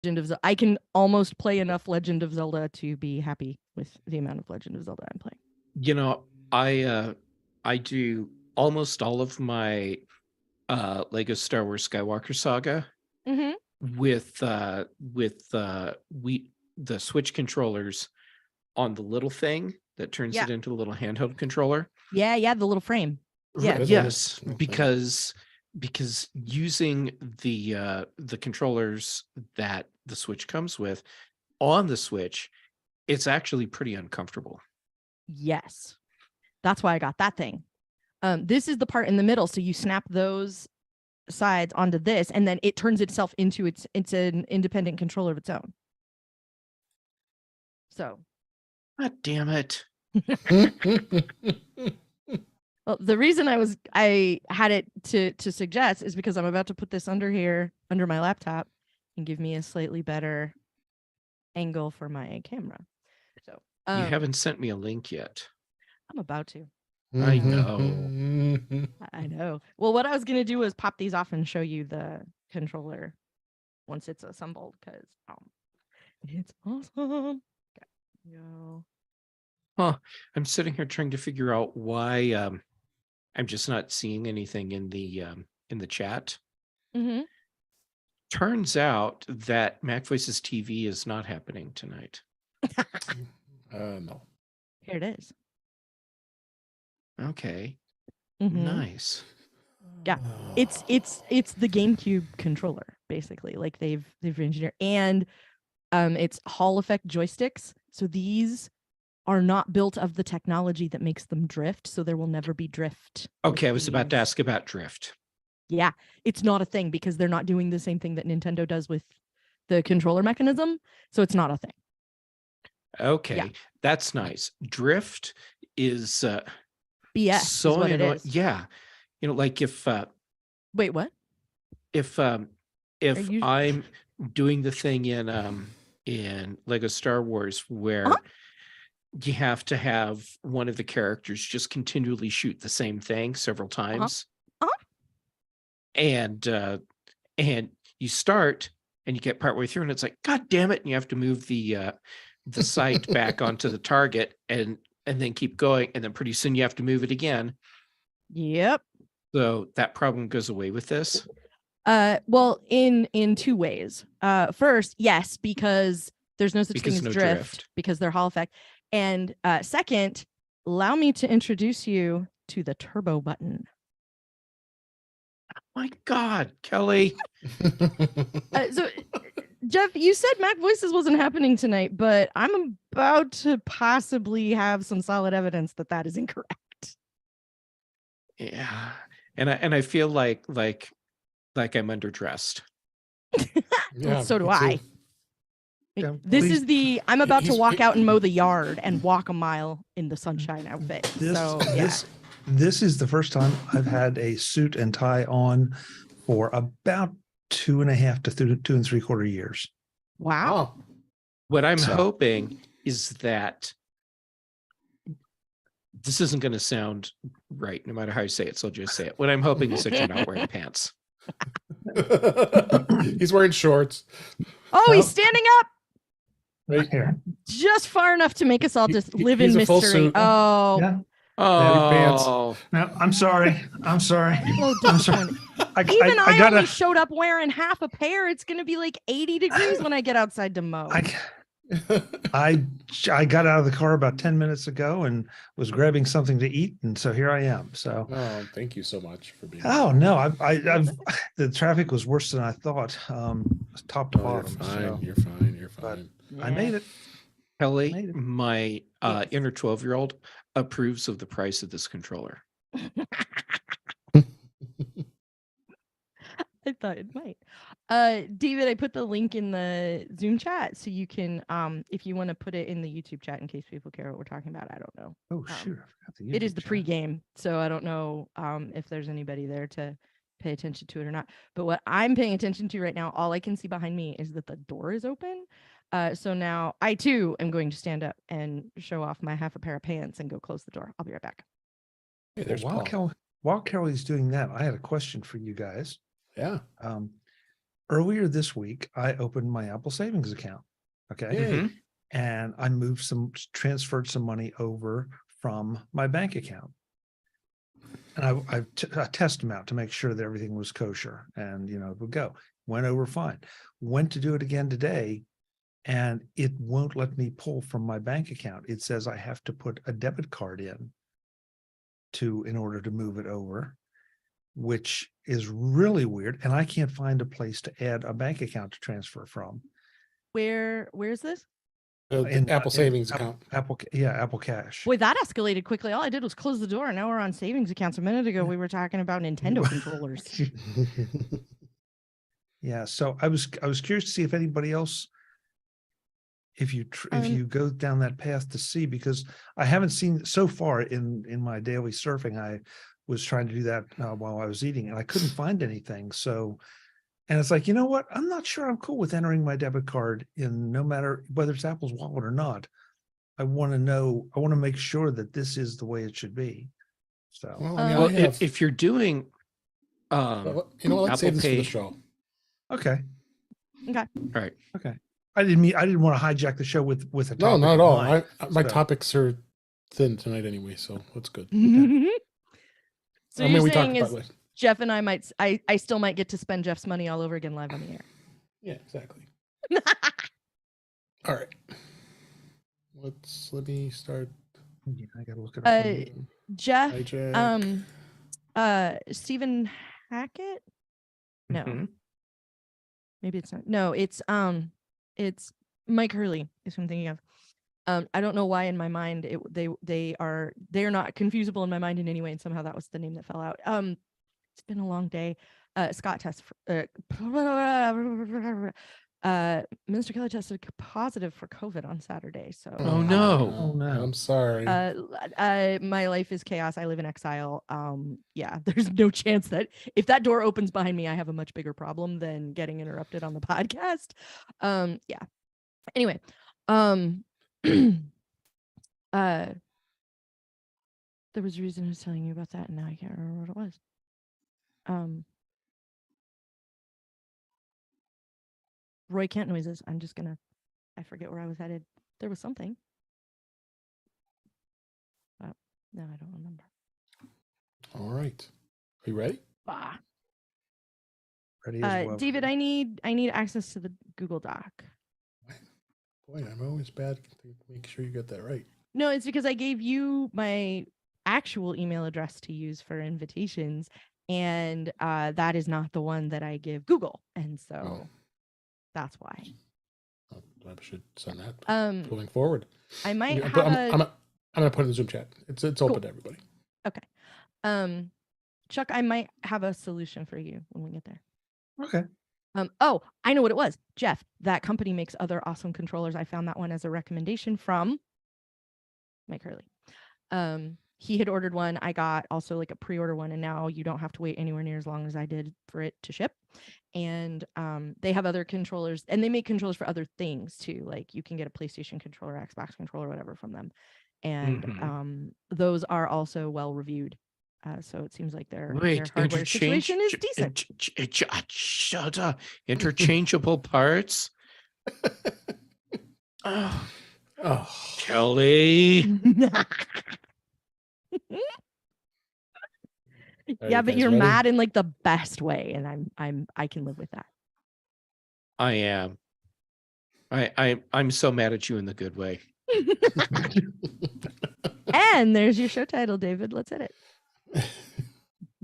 Legend of Zelda. I can almost play enough Legend of Zelda to be happy with the amount of Legend of Zelda I'm playing. You know, I do almost all of my Lego Star Wars Skywalker Saga Mm-hmm. with the Switch controllers on the little thing that turns Yeah. it into a little handheld controller. Yeah, the little frame. Yeah. Yes, because using the controllers that the Switch comes with on the Switch, it's actually pretty uncomfortable. Yes. That's why I got that thing. This is the part in the middle. So you snap those sides onto this, and then it turns itself into it's an independent controller of its own. So, God damn it. well, the reason I had it to suggest is because I'm about to put this under my laptop and give me a slightly better angle for my camera. So You haven't sent me a link yet. I'm about to. I know. I know. Well, what I was gonna do was pop these off and show you the controller once it's assembled, because it's awesome. Okay. Go. Huh. I'm sitting here trying to figure out why I'm just not seeing anything in the chat. Mm-hmm. Turns out that Mac Voices TV is not happening tonight. No. Here it is. Okay. Mm-hmm. Nice. Yeah, it's the GameCube controller, basically. Like they've engineered, and it's Hall effect joysticks. So these are not built of the technology that makes them drift, so there will never be drift. Okay, I was about to ask about drift. Yeah, it's not a thing because they're not doing the same thing that Nintendo does with the controller mechanism, so it's not a thing. Okay, yeah. That's nice. Drift is BS. So is what it is. Yeah, you know, like if wait, what? If I'm doing the thing in Lego Star Wars where you have to have one of the characters just continually shoot the same thing several times, and you start and you get partway through and it's like, God damn it, and you have to move the sight back onto the target and then keep going, and then pretty soon you have to move it again. Yep. So that problem goes away with this. Well, in two ways. First, yes, because there's no such thing as drift because they're Hall effect. And second, allow me to introduce you to the turbo button. My God, Kelly. So, Jeff, you said Mac Voices wasn't happening tonight, but I'm about to possibly have some solid evidence that is incorrect. Yeah, and I feel like I'm underdressed. Yeah, so do I. Yeah, this is I'm about to walk out and mow the yard and walk a mile in the sunshine outfit. This is the first time I've had a suit and tie on for about 2.5 to 2 3/4 years. Wow. What I'm hoping is that this isn't going to sound right, no matter how you say it. So I'll just say it. What I'm hoping is that you're not wearing pants. He's wearing shorts. Oh, he's standing up. Right here. Just far enough to make us all just live in mystery. Oh. Yeah. Oh. No, I'm sorry. I'm sorry. Oh, I'm sorry. I only showed up wearing half a pair. It's going to be like 80 degrees when I get outside to mow. I got out of the car about 10 minutes ago and was grabbing something to eat, and so here I am. So thank you so much for being. Oh no, I've the traffic was worse than I thought. Top to bottom. You're fine. I made it. Kelly, my inner 12-year-old approves of the price of this controller. I thought it might. David, I put the link in the Zoom chat so you can, if you want to put it in the YouTube chat in case people care what we're talking about. I don't know. Oh, sure. It is the pregame, so I don't know if there's anybody there to pay attention to it or not. But what I'm paying attention to right now, all I can see behind me is that the door is open. So now I too am going to stand up and show off my half a pair of pants and go close the door. I'll be right back. Hey, there's while Kelly's doing that, I had a question for you guys. Yeah. earlier this week, I opened my Apple savings account. Okay. Yay. Mhm. And I transferred some money over from my bank account. And I test them out to make sure that everything was kosher and, it would go. Went over fine. Went to do it again today, and it won't let me pull from my bank account. It says I have to put a debit card in order to move it over, which is really weird. And I can't find a place to add a bank account to transfer from. Where's this? The Apple savings Apple, account. Apple Cash. Boy, that escalated quickly. All I did was close the door. Now we're on savings accounts. A minute ago, we were talking about Nintendo controllers. Yeah. So I was curious to see if anybody else, if you go down that path to see, because I haven't seen so far in my daily surfing. I was trying to do that while I was eating, and I couldn't find anything. So, and it's like, you know what? I'm not sure I'm cool with entering my debit card in, no matter whether it's Apple's wallet or not. I want to make sure that this is the way it should be. So, Well, I mean, if you're doing, well, you know what? Let's save Apple this for the Pay. show. okay. All right. Okay. I didn't want to hijack the show with a No, topic not at of all. mine. My So- topics are thin tonight anyway, so that's good. So I mean, you're we saying talked is about it. Jeff and I still might get to spend Jeff's money all over again live on the air. Yeah, exactly. All right. Let me start. Yeah, I gotta look it up. Jeff, Hijack. Stephen Hackett? No, Mhm. maybe it's not. No, it's Mike Hurley is who I'm thinking of. I don't know why in my mind they are not confusable in my mind in any way, and somehow that was the name that fell out. It's been a long day. Scott Minister Kelly tested positive for COVID on Saturday. So Oh, no. Oh, no. I'm sorry. my life is chaos. I live in exile. Yeah, there's no chance that if that door opens behind me, I have a much bigger problem than getting interrupted on the podcast. Yeah. Anyway, there was a reason I was telling you about that, and now I can't remember what it was. Roy Kent noises. I forget where I was headed. There was something. Oh, no, I don't remember. All right. Are you ready? Ah. Ready as well. David, I need access to the Google Doc. Boy, I'm always bad to make sure you get that right. No, it's because I gave you my actual email address to use for invitations, and that is not the one that I give Google, and so that's why. I should send that Um, going forward. I might Yeah, have but a I'm gonna put it in the Zoom chat. It's open to everybody. Chuck, I might have a solution for you when we get there. Okay. Oh, I know what it was. Jeff, that company makes other awesome controllers. I found that one as a recommendation from Mike Hurley. He had ordered one. I got also like a pre-order one, and now you don't have to wait anywhere near as long as I did for it to ship. And they have other controllers, and they make controllers for other things too. Like you can get a PlayStation controller, Xbox controller, whatever from them. And those are also well reviewed. So it seems like their hardware situation is decent. Interchangeable parts. Oh, Oh, Kelly. Yeah, but guys you're ready? mad in like the best way, and I can live with that. I am. I'm so mad at you in the good way. And there's your show title, David. Let's hit it.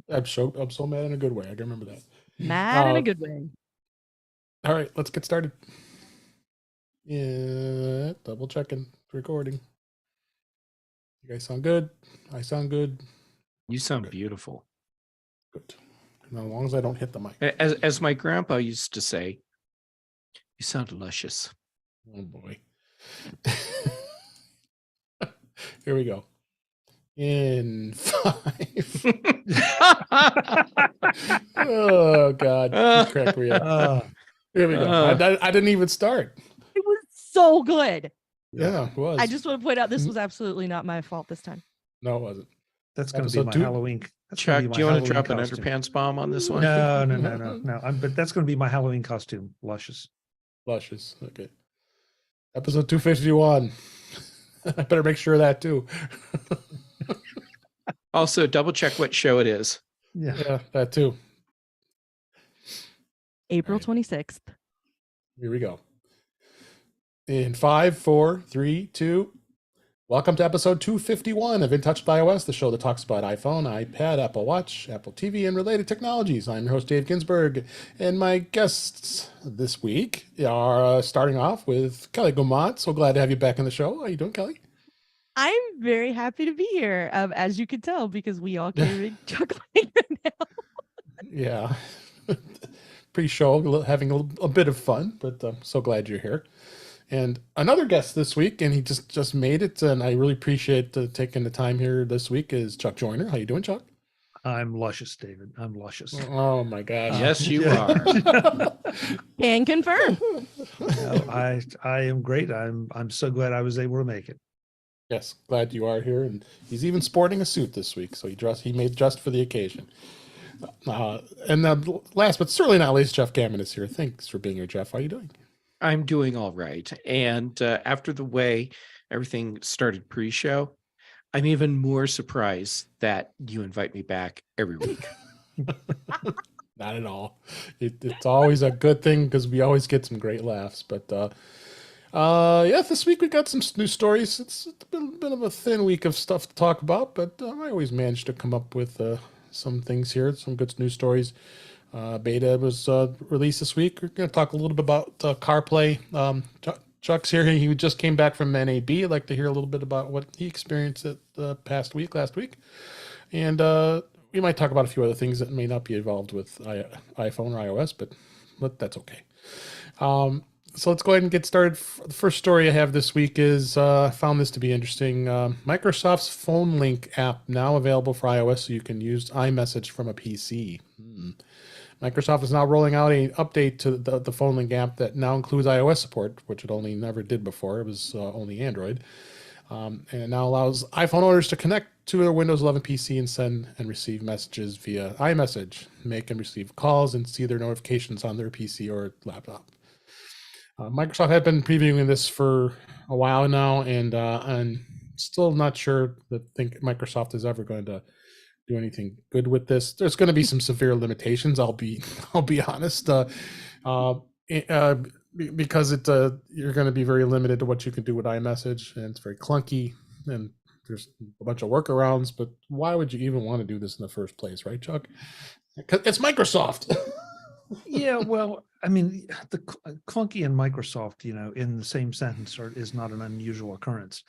I'm so mad in a good way. I can remember that. Mad in a good way. All right, let's get started. Yeah, double checking recording. You guys sound good. I sound good. You sound beautiful. Good. And as long as I don't hit the mic. As my grandpa used to say, you sound luscious. Oh boy. Here we go. In 5. Oh God. You cracked me up. Here we go. I didn't even start. It was so good. Yeah, it was. I just want to point out this was absolutely not my fault this time. No, it wasn't. That's going to be Episode my 2? Halloween. That's gonna Chuck, be my do you want to Halloween drop costume. an underpants bomb on this one? No. But that's going to be my Halloween costume. Luscious. Luscious. Okay. Episode 251. I better make sure of that too. Also, double check what show it is. Yeah, that too. April Right. 26th. Here we go. In 5, 4, 3, 2. Welcome to episode 251 of In Touch with iOS, the show that talks about iPhone, iPad, Apple Watch, Apple TV, and related technologies. I'm your host, Dave Ginsburg, and my guests this week are starting off with Kelly Gomont. So glad to have you back on the show. How you doing, Kelly? I'm very happy to be here, as you could tell, because we all came chuckling right now. Yeah. Pre-show, having a bit of fun, but I'm so glad you're here. And another guest this week, and he just made it, and I really appreciate taking the time here this week, is Chuck Joyner. How you doing, Chuck? I'm luscious, David. I'm luscious. Oh my gosh. Yes, you yeah. are. Can confirm. No, I am great. I'm so glad I was able to make it. Yes, glad you are here, and he's even sporting a suit this week, so he made just for the occasion. And last but certainly not least, Jeff Gammon is here. Thanks for being here, Jeff. How are you doing? I'm doing all right. And after the way everything started pre-show, I'm even more surprised that you invite me back every week. Not at all. It's always a good thing because we always get some great laughs. But yeah, this week we got some new stories. It's been a bit of a thin week of stuff to talk about, but I always manage to come up with some things here, some good news stories. Beta was released this week. We're going to talk a little bit about CarPlay. Chuck's here. He just came back from NAB. I'd like to hear a little bit about what he experienced last week. And we might talk about a few other things that may not be involved with iPhone or iOS, but that's okay. So let's go ahead and get started. The first story I have this week is, I found this to be interesting. Microsoft's Phone Link app now available for iOS, so you can use iMessage from a PC. Microsoft is now rolling out an update to the Phone Link app that now includes iOS support, which it only never did before. It was only Android. And it now allows iPhone owners to connect to their Windows 11 PC and send and receive messages via iMessage, make and receive calls, and see their notifications on their PC or laptop. Microsoft had been previewing this for a while now, and I'm still not sure that Microsoft is ever going to do anything good with this. There's going to be some severe limitations. I'll be honest, because you're going to be very limited to what you can do with iMessage, and it's very clunky, and there's a bunch of workarounds. But why would you even want to do this in the first place, right, Chuck? It's Microsoft. Yeah, well, I mean, the clunky and Microsoft, in the same sentence is not an unusual occurrence.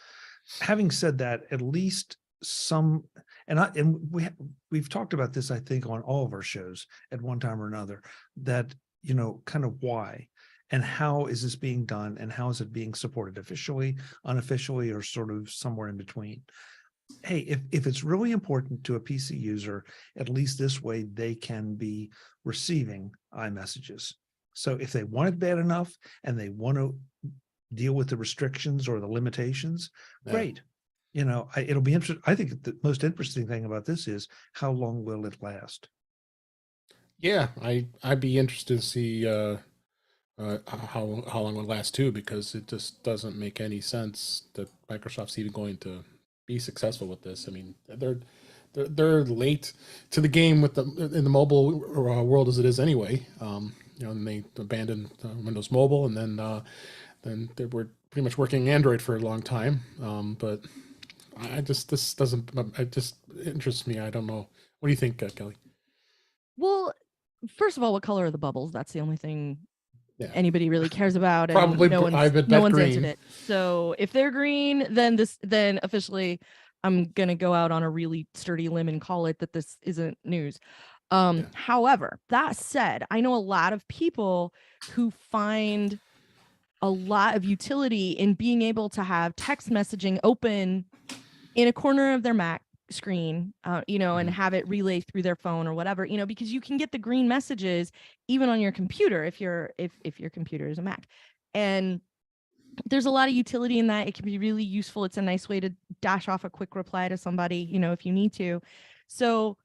Having said that, at least some, we've talked about this, I think, on all of our shows at one time or another, that, kind of why and how is this being done and how is it being supported officially, unofficially, or sort of somewhere in between. Hey, if it's really important to a PC user, at least this way they can be receiving iMessages. So if they want it bad enough and they want to deal with the restrictions or the limitations, great. It'll be interesting. I think the most interesting thing about this is how long will it last? Yeah, I'd be interested to see how long it will last too, because it just doesn't make any sense that Microsoft's even going to be successful with this. I mean, they're late to the game in the mobile world as it is anyway. And they abandoned Windows Mobile, and then they were pretty much working Android for a long time. But it just interests me. I don't know. What do you think, Kelly? Well, first of all, what color are the bubbles? That's the only thing anybody really cares about. And Probably no one's green. answered it. So if they're green, then officially I'm gonna go out on a really sturdy limb and call it that this isn't news. However, that said, I know a lot of people who find a lot of utility in being able to have text messaging open in a corner of their Mac screen, and have it relay through their phone or whatever, because you can get the green messages even on your computer if your computer is a Mac. And there's a lot of utility in that. It can be really useful. It's a nice way to dash off a quick reply to somebody, you know, if you need to. So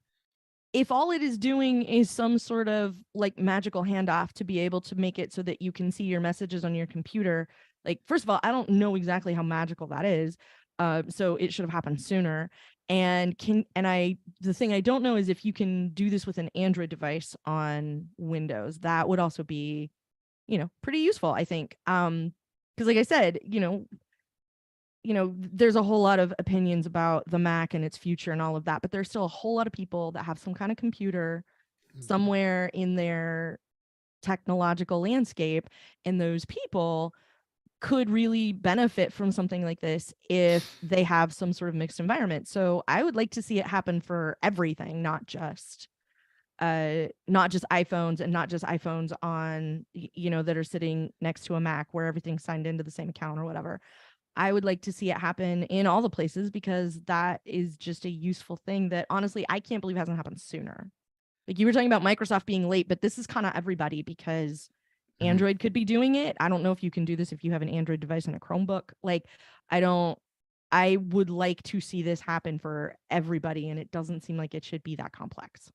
if all it is doing is some sort of like magical handoff to be able to make it so that you can see your messages on your computer, like, first of all, I don't know exactly how magical that is. So it should have happened sooner. And the thing I don't know is if you can do this with an Android device on Windows. That would also be, you know, pretty useful, I think. Because like I said, there's a whole lot of opinions about the Mac and its future and all of that, but there's still a whole lot of people that have some kind of computer somewhere in their technological landscape, and those people could really benefit from something like this if they have some sort of mixed environment. So I would like to see it happen for everything, not just iPhones, and not just iPhones on, that are sitting next to a Mac where everything's signed into the same account or whatever. I would like to see it happen in all the places, because that is just a useful thing that honestly, I can't believe hasn't happened sooner. Like, you were talking about Microsoft being late, but this is kind of everybody, because Android could be doing it. I don't know if you can do this if you have an Android device and a Chromebook. Like, I would like to see this happen for everybody, and it doesn't seem like it should be that complex.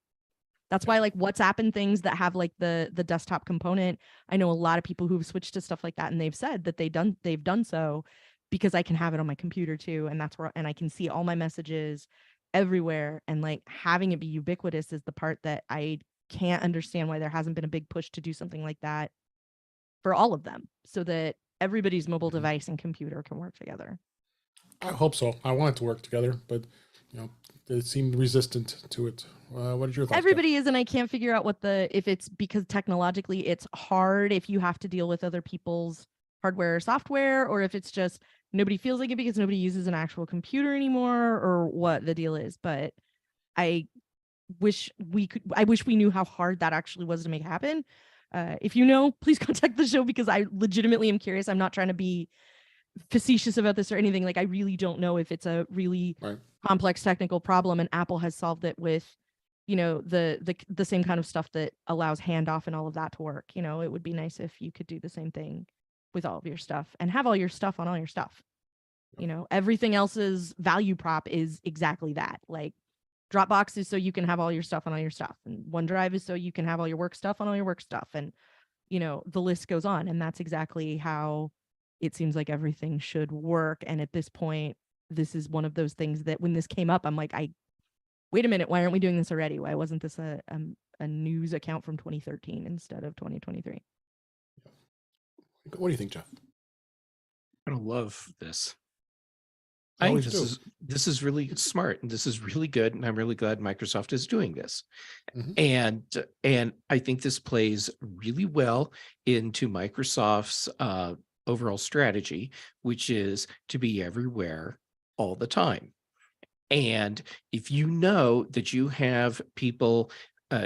That's why, like, WhatsApp and things that have like the desktop component, I know a lot of people who've switched to stuff like that, and they've said that they've done so because I can have it on my computer too, and and I can see all my messages everywhere, and like having it be ubiquitous is the part that I can't understand why there hasn't been a big push to do something like that for all of them, so that everybody's mobile device and computer can work together. I hope so. I want it to work together, but they seem resistant to it. What is your thoughts? Everybody is, and I can't figure out if it's because technologically it's hard if you have to deal with other people's hardware or software, or if it's just nobody feels like it because nobody uses an actual computer anymore, or what the deal is. But I wish we knew how hard that actually was to make happen. If you know, please contact the show, because I legitimately am curious. I'm not trying to be facetious about this or anything. Like, I really don't know if it's a really complex technical problem, and Apple has solved it with, the same kind of stuff that allows handoff and all of that to work. It would be nice if you could do the same thing with all of your stuff and have all your stuff on all your stuff. Everything else's value prop is exactly that. Like, Dropbox is so you can have all your stuff on all your stuff, and OneDrive is so you can have all your work stuff on all your work stuff, and the list goes on. And that's exactly how it seems like everything should work. And at this point, this is one of those things that when this came up, I'm like, wait a minute, why aren't we doing this already? Why wasn't this a news account from 2013 instead of 2023? What do you think, Jeff? I love this. I think this is really smart, and this is really good, and I'm really glad Microsoft is doing this. And I think this plays really well into Microsoft's overall strategy, which is to be everywhere all the time. And if you know that you have people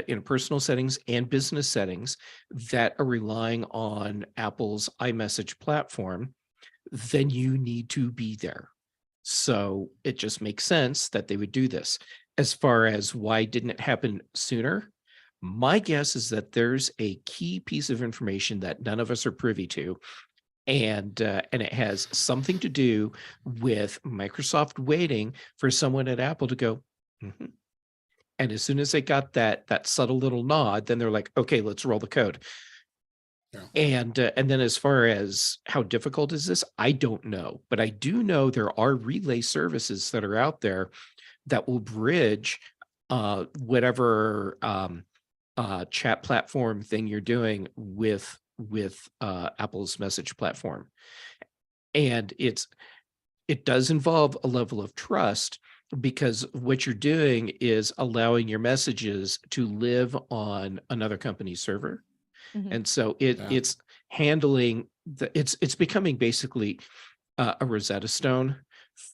in personal settings and business settings that are relying on Apple's iMessage platform, then you need to be there. So it just makes sense that they would do this. As far as why didn't it happen sooner, my guess is that there's a key piece of information that none of us are privy to, and it has something to do with Microsoft waiting for someone at Apple to go, and as soon as they got that subtle little nod, then they're like, okay, let's roll the code. And then as far as how difficult is this, I don't know, but I do know there are relay services that are out there that will bridge whatever chat platform thing you're doing with Apple's message platform. And it does involve a level of trust, because what you're doing is allowing your messages to live on another company's server. And so it's handling it's becoming basically a Rosetta Stone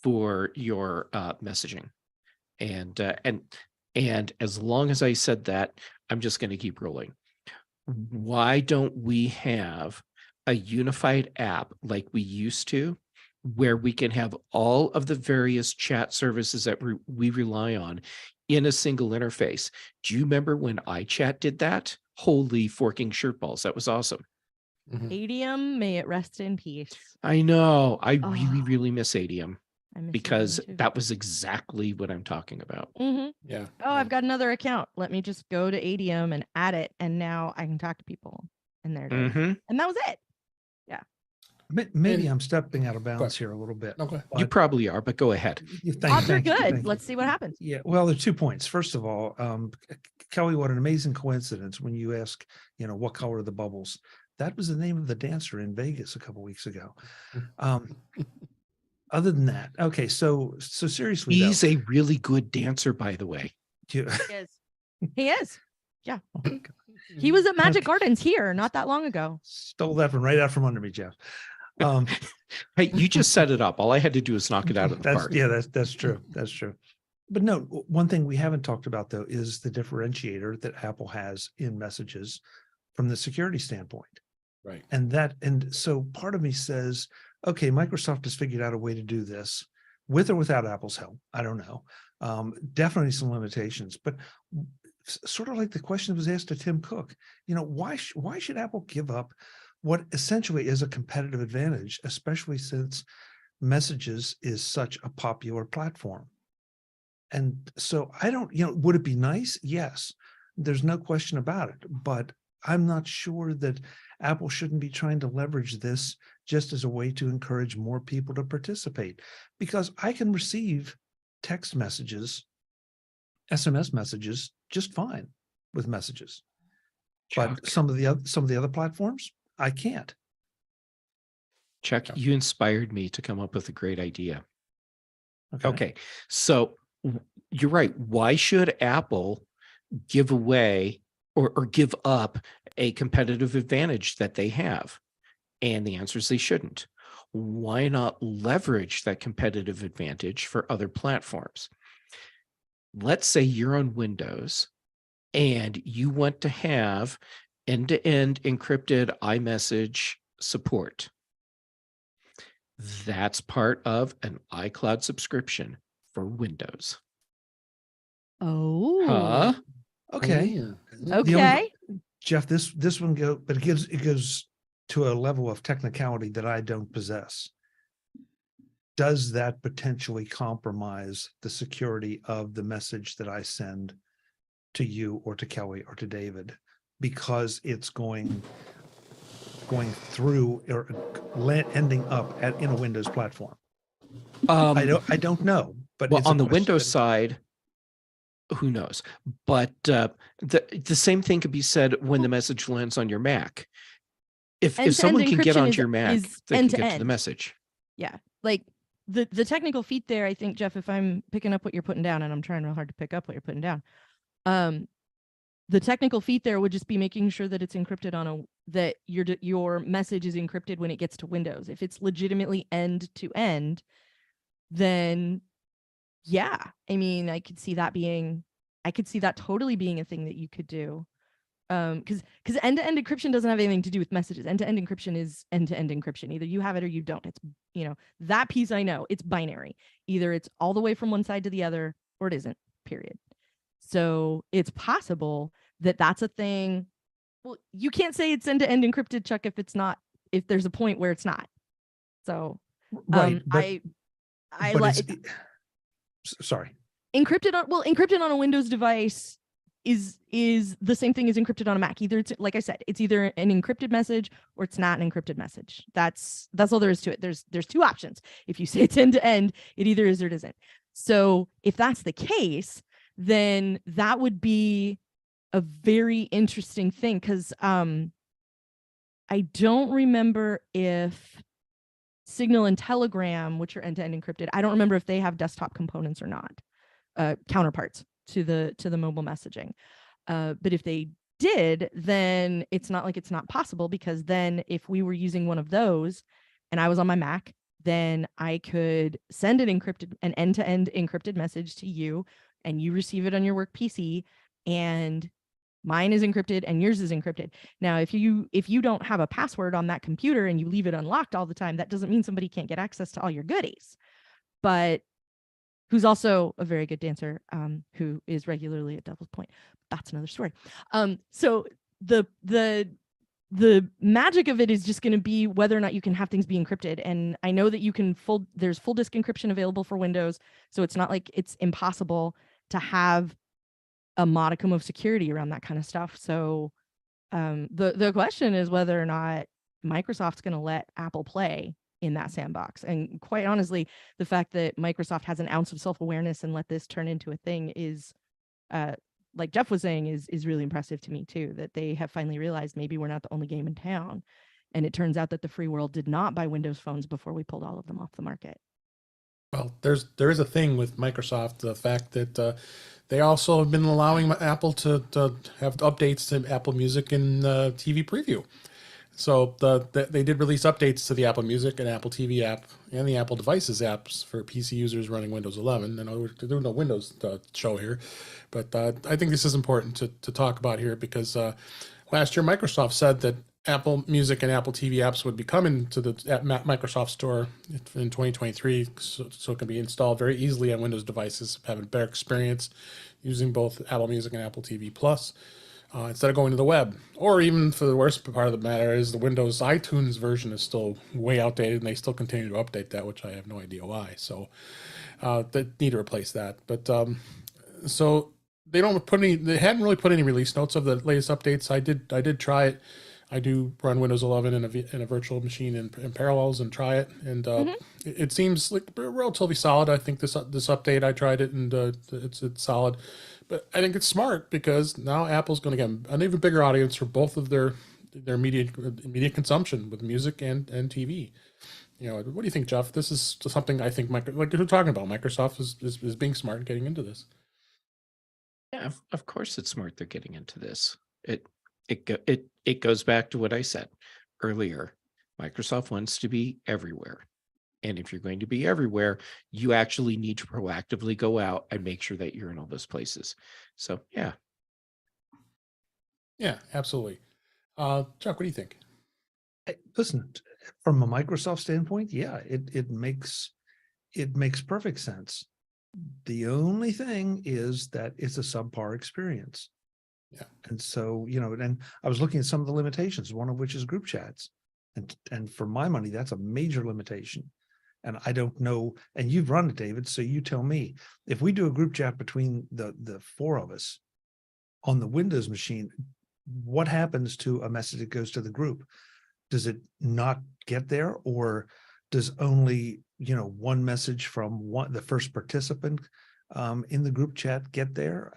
for your messaging. And as long as I said that, I'm just going to keep rolling. Why don't we have a unified app like we used to, where we can have all of the various chat services that we rely on in a single interface? Do you remember when iChat did that? Holy forking shirt balls. That was awesome. Adium, may it rest in peace. I know. I Oh. really, really miss Adium I miss because Adium too. that was exactly what I'm talking about. Yeah. Oh, I've got another account. Let me just go to Adium and add it, and now I can talk to people. And there it is. And that was it. Yeah. Maybe I'm stepping out of bounds here a little bit. Okay. You probably are, but go ahead. Odds are good. Let's see what happens. Yeah. Well, there are 2 points. First of all, Kelly, what an amazing coincidence when you ask, what color are the bubbles? That was the name of the dancer in Vegas a couple weeks ago. Other than that, okay. So seriously, He's a really good dancer, by the way. He is. He is. Yeah. He was at Magic Gardens here not that long ago. Stole that right out from under me, Jeff. Hey, you just set it up. All I had to do is knock it out of the park. Yeah, that's true. That's true. But no, one thing we haven't talked about though is the differentiator that Apple has in messages from the security standpoint. Right. And so part of me says, okay, Microsoft has figured out a way to do this with or without Apple's help. I don't know. Definitely some limitations, but sort of like the question that was asked to Tim Cook, why should Apple give up what essentially is a competitive advantage, especially since Messages is such a popular platform? And so I don't, would it be nice? Yes, there's no question about it, but I'm not sure that Apple shouldn't be trying to leverage this just as a way to encourage more people to participate, because I can receive text messages, SMS messages just fine with Messages. Chuck. But some of the other platforms, I can't. Chuck, you inspired me to come up with a great idea. Okay. So you're right. Why should Apple give away or give up a competitive advantage that they have? And the answer is they shouldn't. Why not leverage that competitive advantage for other platforms? Let's say you're on Windows and you want to have end-to-end encrypted iMessage support. That's part of an iCloud subscription for Windows. Oh. Huh? Okay. Okay. Jeff, this one but it goes to a level of technicality that I don't possess. Does that potentially compromise the security of the message that I send to you or to Kelly or to David, because it's going through or ending up in a Windows platform? I don't know, but well, on the Windows side, who knows? But the same thing could be said when the message lands on your Mac. If someone can get onto your Mac, they can get to the message. Yeah, like the technical feat there, I think, Jeff, if I'm picking up what you're putting down, and I'm trying real hard to pick up what you're putting down, the technical feat there would just be making sure that it's encrypted that your message is encrypted when it gets to Windows. If it's legitimately end to end, then yeah, I mean, I could see that totally being a thing that you could do. Because end-to-end encryption doesn't have anything to do with messages. End-to-end encryption is end-to-end encryption. Either you have it or you don't. It's, that piece I know, it's binary. Either it's all the way from one side to the other or it isn't, period. So it's possible that that's a thing. Well, you can't say it's end-to-end encrypted, Chuck, if there's a point where it's not. So right, sorry. Encrypted on a Windows device is the same thing as encrypted on a Mac. Either it's, like I said, it's either an encrypted message or it's not an encrypted message. That's all there is to it. There's two options. If you say it's end to end, it either is or it isn't. So if that's the case, then that would be a very interesting thing, because I don't remember if Signal and Telegram, which are end-to-end encrypted, I don't remember if they have desktop components or not, counterparts to the mobile messaging. But if they did, then it's not like it's not possible, because then if we were using one of those and I was on my Mac, then I could send an end-to-end encrypted message to you, and you receive it on your work PC, and mine is encrypted and yours is encrypted. Now, if you don't have a password on that computer and you leave it unlocked all the time, that doesn't mean somebody can't get access to all your goodies. But who's also a very good dancer, who is regularly at Devil's Point. That's another story. So the the magic of it is just going to be whether or not you can have things be encrypted. And I know that you can there's full disk encryption available for Windows. So it's not like it's impossible to have a modicum of security around that kind of stuff. So the question is whether or not Microsoft's going to let Apple play in that sandbox. And quite honestly, the fact that Microsoft has an ounce of self-awareness and let this turn into a thing is, like Jeff was saying, is really impressive to me too, that they have finally realized maybe we're not the only game in town. And it turns out that the free world did not buy Windows phones before we pulled all of them off the market. Well, there is a thing with Microsoft, the fact that they also have been allowing Apple to have updates to Apple Music and TV Preview. So they did release updates to the Apple Music and Apple TV app and the Apple Devices apps for PC users running Windows 11. And there's no Windows show here, but I think this is important to talk about here because last year Microsoft said that Apple Music and Apple TV apps would be coming to the Microsoft Store in 2023, so it can be installed very easily on Windows devices, having a better experience using both Apple Music and Apple TV Plus. Instead of going to the web. Or even for the worst part of the matter is the Windows iTunes version is still way outdated and they still continue to update that, which I have no idea why. So they need to replace that. But so they hadn't really put any release notes of the latest updates. I did try it. I do run Windows 11 in a virtual machine in parallels and try it, and it seems like relatively solid. I think this update, I tried it and it's solid, but I think it's smart because now Apple's going to get an even bigger audience for both of their media consumption with music and TV. You know, what do you think, Jeff? This is something I think like we're talking about. Microsoft is being smart and getting into this. Yeah, of course it's smart they're getting into this. It goes back to what I said earlier. Microsoft wants to be everywhere. And if you're going to be everywhere, you actually need to proactively go out and make sure that you're in all those places. So, yeah. Yeah, absolutely. Chuck, what do you think? Listen, from a Microsoft standpoint, yeah, it makes perfect sense. The only thing is that it's a subpar experience. Yeah. And so, you know, and I was looking at some of the limitations, one of which is group chats. And for my money, that's a major limitation. And I don't know, and you've run it, David, so you tell me, if we do a group chat between the four of us on the Windows machine, what happens to a message that goes to the group? Does it not get there, or does only, you know, one message from the first participant in the group chat get there?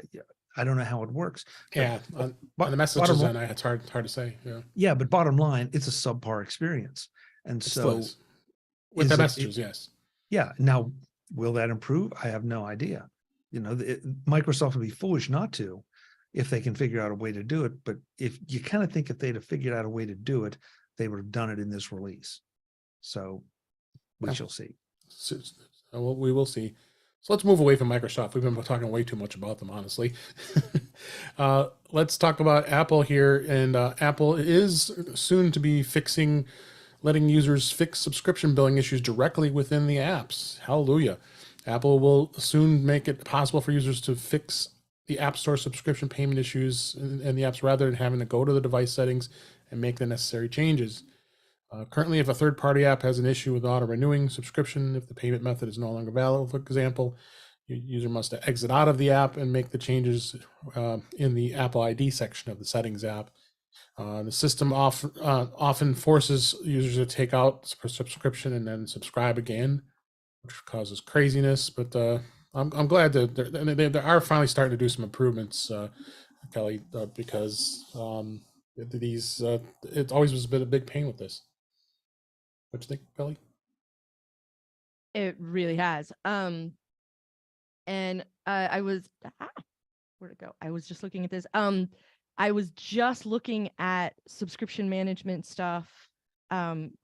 I don't know how it works. Yeah, on the messages end, it's hard to say. Yeah, but bottom line, it's a subpar experience, and so with the messages, yes. Yeah. Now, will that improve? I have no idea. You know, Microsoft would be foolish not to, if they can figure out a way to do it. But if you kind of think if they'd have figured out a way to do it, they would have done it in this release. So we shall see. Well, we will see. So let's move away from Microsoft. We've been talking way too much about them, honestly. Let's talk about Apple here. And Apple is soon to be letting users fix subscription billing issues directly within the apps. Hallelujah. Apple will soon make it possible for users to fix the App Store subscription payment issues in the apps rather than having to go to the device settings and make the necessary changes. Currently, if a third-party app has an issue with auto-renewing subscription, if the payment method is no longer valid, for example, your user must exit out of the app and make the changes in the Apple ID section of the settings app. The system often forces users to take out a subscription and then subscribe again, which causes craziness. But I'm glad that they are finally starting to do some improvements, Kelly, because it always was a big pain with this. What do you think, Kelly? It really has. And I was where'd it go? I was just looking at this. I was just looking at subscription management stuff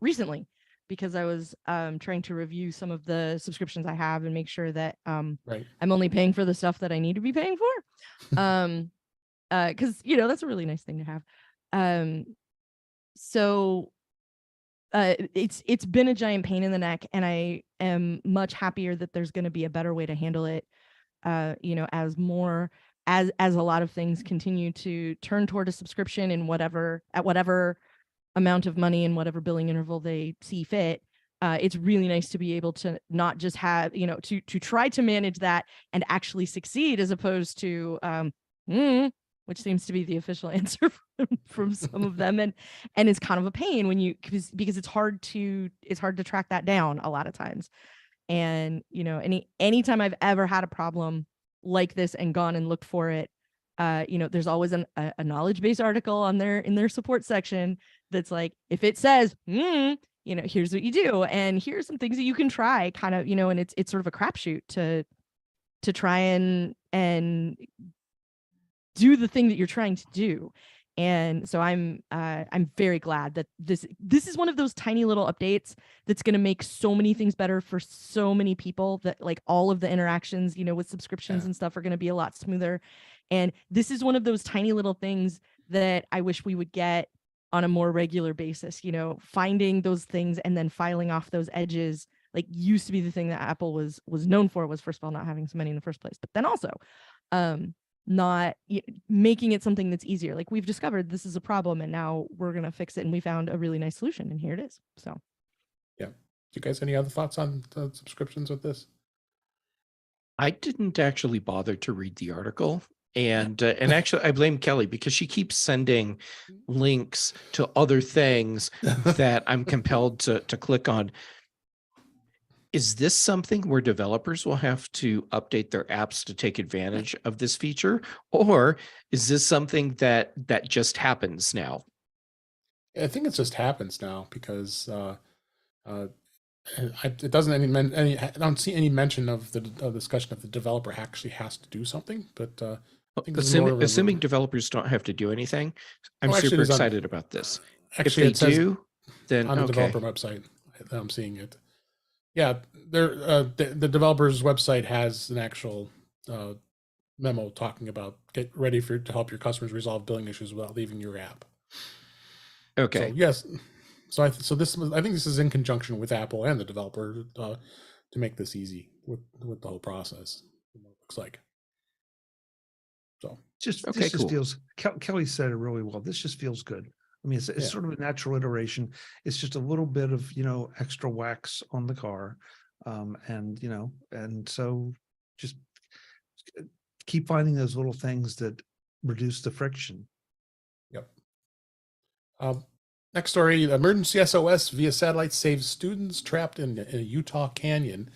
recently because I was trying to review some of the subscriptions I have and make sure that I'm only paying for the stuff that I need to be paying for. Because you know, that's a really nice thing to have. So it's been a giant pain in the neck, and I am much happier that there's going to be a better way to handle it. You know, as a lot of things continue to turn toward a subscription in whatever amount of money in whatever billing interval they see fit. It's really nice to be able to not just have, to try to manage that and actually succeed, as opposed to which seems to be the official answer from some of them, and it's kind of a pain when because it's hard to track that down a lot of times. And anytime I've ever had a problem like this and gone and looked for it, there's always a knowledge base article in their support section that's like, if it says here's what you do, and here's some things that you can try, kind of, and it's sort of a crapshoot to try and do the thing that you're trying to do. And so I'm very glad that this is one of those tiny little updates that's going to make so many things better for so many people, that like all of the interactions, with subscriptions and stuff are going to be a lot smoother. And this is one of those tiny little things that I wish we would get on a more regular basis, finding those things and then filing off those edges, like used to be the thing that Apple was known for, was first of all not having so many in the first place, but then also not making it something that's easier. Like, we've discovered this is a problem and now we're going to fix it, and we found a really nice solution, and here it is. So yeah. Do you guys any other thoughts on the subscriptions with this? I didn't actually bother to read the article. And actually, I blame Kelly, because she keeps sending links to other things that I'm compelled to click on. Is this something where developers will have to update their apps to take advantage of this feature? Or is this something that just happens now? I think it just happens now, because it doesn't I don't see any mention of the discussion of the developer actually has to do something. But I think assuming developers don't have to do anything, I'm super excited about this. Actually, if they do, then on the developer website, I'm seeing it. Yeah, the developer's website has an actual memo talking about get ready to help your customers resolve billing issues without leaving your app. Okay. So yes, I think this is in conjunction with Apple and the developer to make this easy with the whole process. It looks like. So this just feels. Kelly said it really well. This just feels good. I mean, it's sort of a natural iteration. It's just a little bit of, extra wax on the car. And so just keep finding those little things that reduce the friction. Yep. Next story, emergency SOS via satellite saves students trapped in a Utah canyon.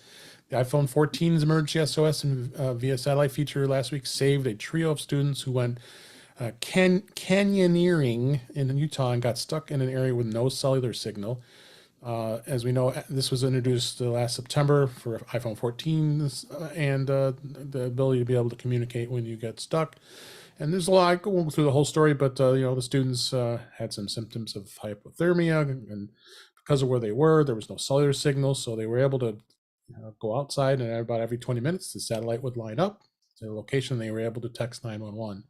The iPhone 14's emergency SOS and via satellite feature last week saved a trio of students who went canyoneering in Utah and got stuck in an area with no cellular signal. As we know, this was introduced last September for iPhone 14 and the ability to be able to communicate when you get stuck. And there's a lot, I won't go through the whole story, but the students had some symptoms of hypothermia, and because of where they were, there was no cellular signal, so they were able to go outside, and about every 20 minutes, the satellite would line up to the location. They were able to text 911.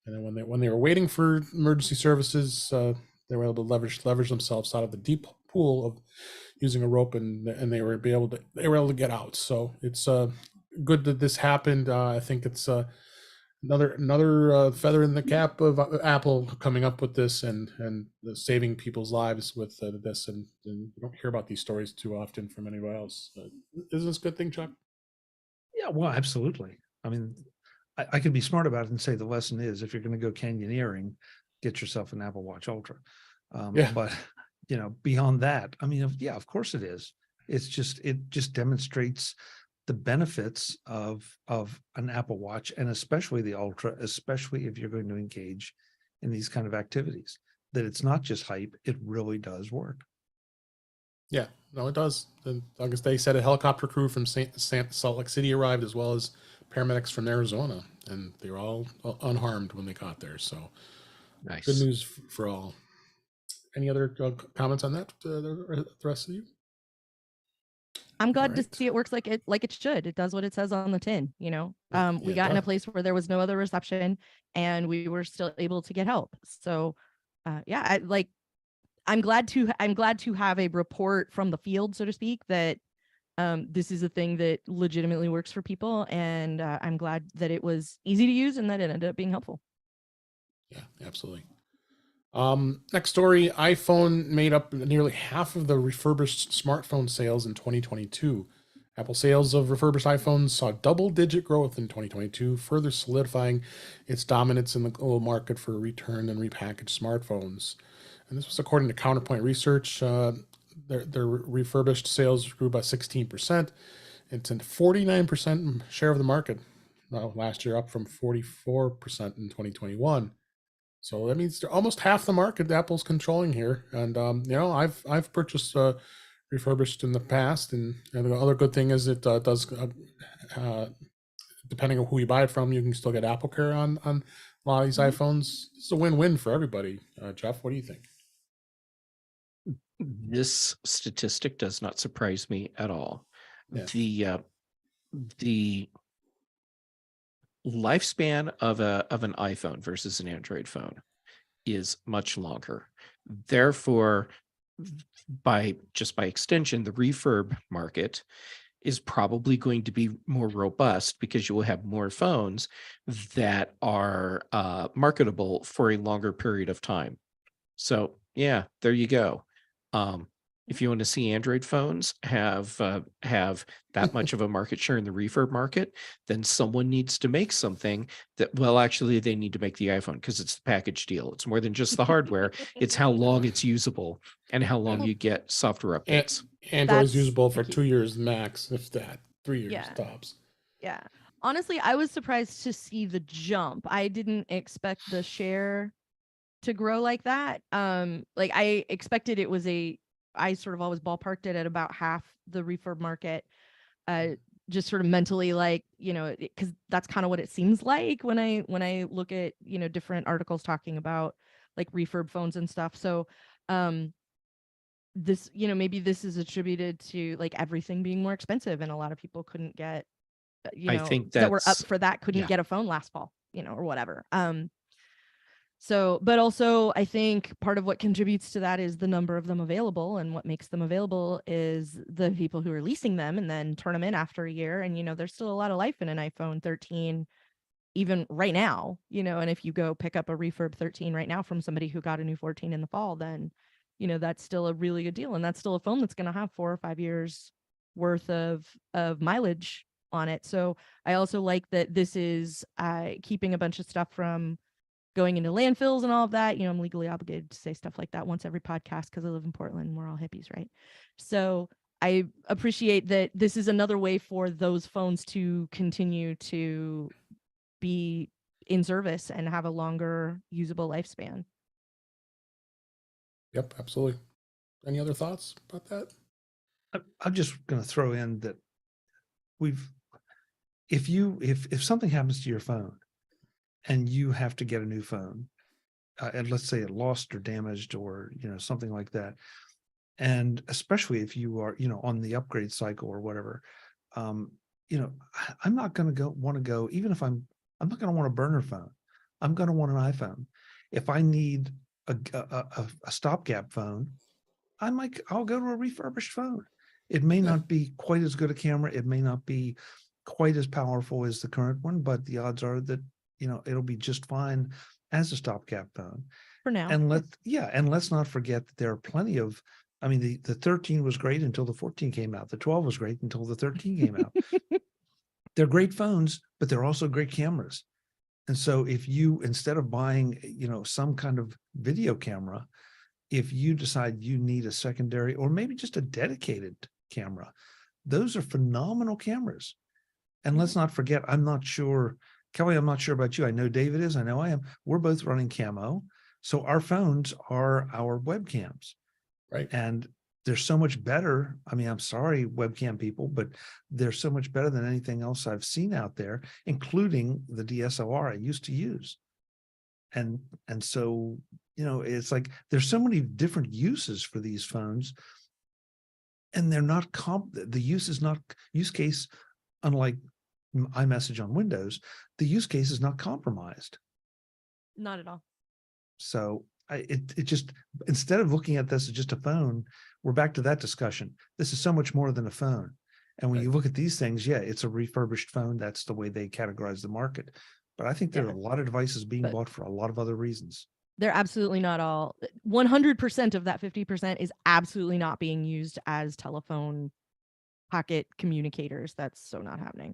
And then when they were waiting for emergency services, they were able to leverage themselves out of the deep pool of using a rope, and they were able to get out. So it's good that this happened. I think it's another feather in the cap of Apple coming up with this and saving people's lives with this. And you don't hear about these stories too often from anybody else. Isn't this a good thing, Chuck? Yeah, well, absolutely. I mean, I could be smart about it and say the lesson is, if you're going to go canyoneering, get yourself an Apple Watch Ultra. But beyond that, I mean, of course it is. It just demonstrates the benefits of an Apple Watch, and especially the Ultra, especially if you're going to engage in these kind of activities, that it's not just hype, it really does work. Yeah, no, it does. And August, they said a helicopter crew from Salt Lake City arrived, as well as paramedics from Arizona, and they were all unharmed when they got there. So nice. Good news for all. Any other comments on that, the rest of you? I'm glad to see it works like it should. It does what it says on the tin. We got in a place where there was no other reception, and we were still able to get help. So, I'm glad to have a report from the field, so to speak, that this is a thing that legitimately works for people, and I'm glad that it was easy to use and that it ended up being helpful. Yeah, absolutely. Next story, iPhone made up nearly half of the refurbished smartphone sales in 2022. Apple sales of refurbished iPhones saw double-digit growth in 2022, further solidifying its dominance in the global market for returned and repackaged smartphones. And this was according to Counterpoint Research. Their refurbished sales grew by 16%. It's a 49% share of the market last year, up from 44% in 2021. So that means they're almost half the market Apple's controlling here. And I've purchased refurbished in the past, and the other good thing is it does depending on who you buy it from, you can still get Apple Care on a lot of these iPhones. It's a win-win for everybody. Jeff, what do you think? This statistic does not surprise me at all. Yeah. The lifespan of an iPhone versus an Android phone is much longer. Therefore, by extension, the refurb market is probably going to be more robust because you will have more phones that are marketable for a longer period of time. So yeah, there you go. If you want to see Android phones have that much of a market share in the refurb market, then someone needs to make something that, well, actually they need to make the iPhone because it's the package deal. It's more than just the hardware. It's how long it's usable and how long you get software updates. Android's usable for 2 years max, if that, 3 years tops. Yeah. Honestly, I was surprised to see the jump. I didn't expect the share to grow like that. Like I expected it was I sort of always ballparked it at about half the refurb market. Just sort of mentally, like, because that's kind of what it seems like when I look at, different articles talking about like refurb phones and stuff. So this, maybe this is attributed to like everything being more expensive and a lot of people couldn't get, I think that were up for that couldn't get a phone last fall, or whatever. So, but also I think part of what contributes to that is the number of them available, and what makes them available is the people who are leasing them and then turn them in after a year. And, there's still a lot of life in an iPhone 13, even right now, and if you go pick up a refurb 13 right now from somebody who got a new 14 in the fall, then, that's still a really good deal. And that's still a phone that's going to have 4 or 5 years worth of mileage on it. So I also like that this is keeping a bunch of stuff from going into landfills and all of that. I'm legally obligated to say stuff like that once every podcast because I live in Portland and we're all hippies, right? So I appreciate that this is another way for those phones to continue to be in service and have a longer usable lifespan. Yep, absolutely. Any other thoughts about that? I'm just going to throw in that if something happens to your phone and you have to get a new phone, and let's say it lost or damaged or, something like that. And especially if you are, on the upgrade cycle or whatever, I'm not going to want to go, even if I'm not going to want a burner phone. I'm going to want an iPhone. If I need a stopgap phone, I'll go to a refurbished phone. It may not be quite as good a camera. It may not be quite as powerful as the current one, but the odds are that, it'll be just fine as a stopgap phone for now. And let's not forget that there are plenty of, the 13 was great until the 14 came out. The 12 was great until the 13 came out. They're great phones, but they're also great cameras. And so if you, instead of buying, some kind of video camera, if you decide you need a secondary or maybe just a dedicated camera, those are phenomenal cameras. And let's not forget, I'm not sure, Kelly, I'm not sure about you. I know David is, I know I am. We're both running camo. So our phones are our webcams. Right. And they're so much better. I'm sorry, webcam people, but they're so much better than anything else I've seen out there, including the DSLR I used to use. And so, it's like there's so many different uses for these phones, and they're not the use case, unlike iMessage on Windows, the use case is not compromised. Not at all. So it just, instead of looking at this as just a phone, we're back to that discussion. This is so much more than a phone. And when you look at these things, it's a refurbished phone. That's the way they categorize the market. But I think there are a lot of devices being bought for a lot of other reasons. They're absolutely not all. 100% of that 50% is absolutely not being used as telephone pocket communicators. That's so not happening.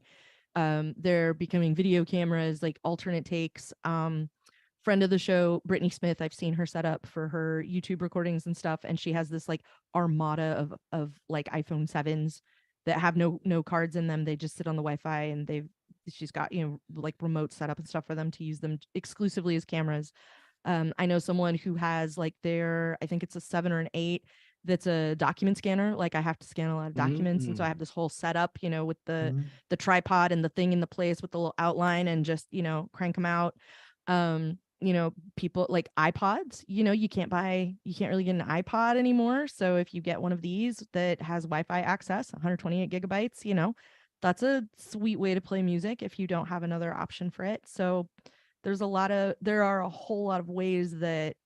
They're becoming video cameras, like alternate takes. Friend of the show, Brittany Smith, I've seen her set up for her YouTube recordings and stuff, and she has this like armada of like iPhone 7s that have no cards in them. They just sit on the Wi-Fi, and she's got, you know, like remote setup and stuff for them to use them exclusively as cameras. I know someone who has like I think it's a 7 or an 8 that's a document scanner. Like I have to scan a lot of documents, and so I have this whole setup, you know, with the tripod and the thing in the place with the little outline, and just, you know, crank them out. You know, people like iPods, you know, you can't really get an iPod anymore. So if you get one of these that has Wi-Fi access, 128 gigabytes, you know, that's a sweet way to play music if you don't have another option for it. So there are a whole lot of ways that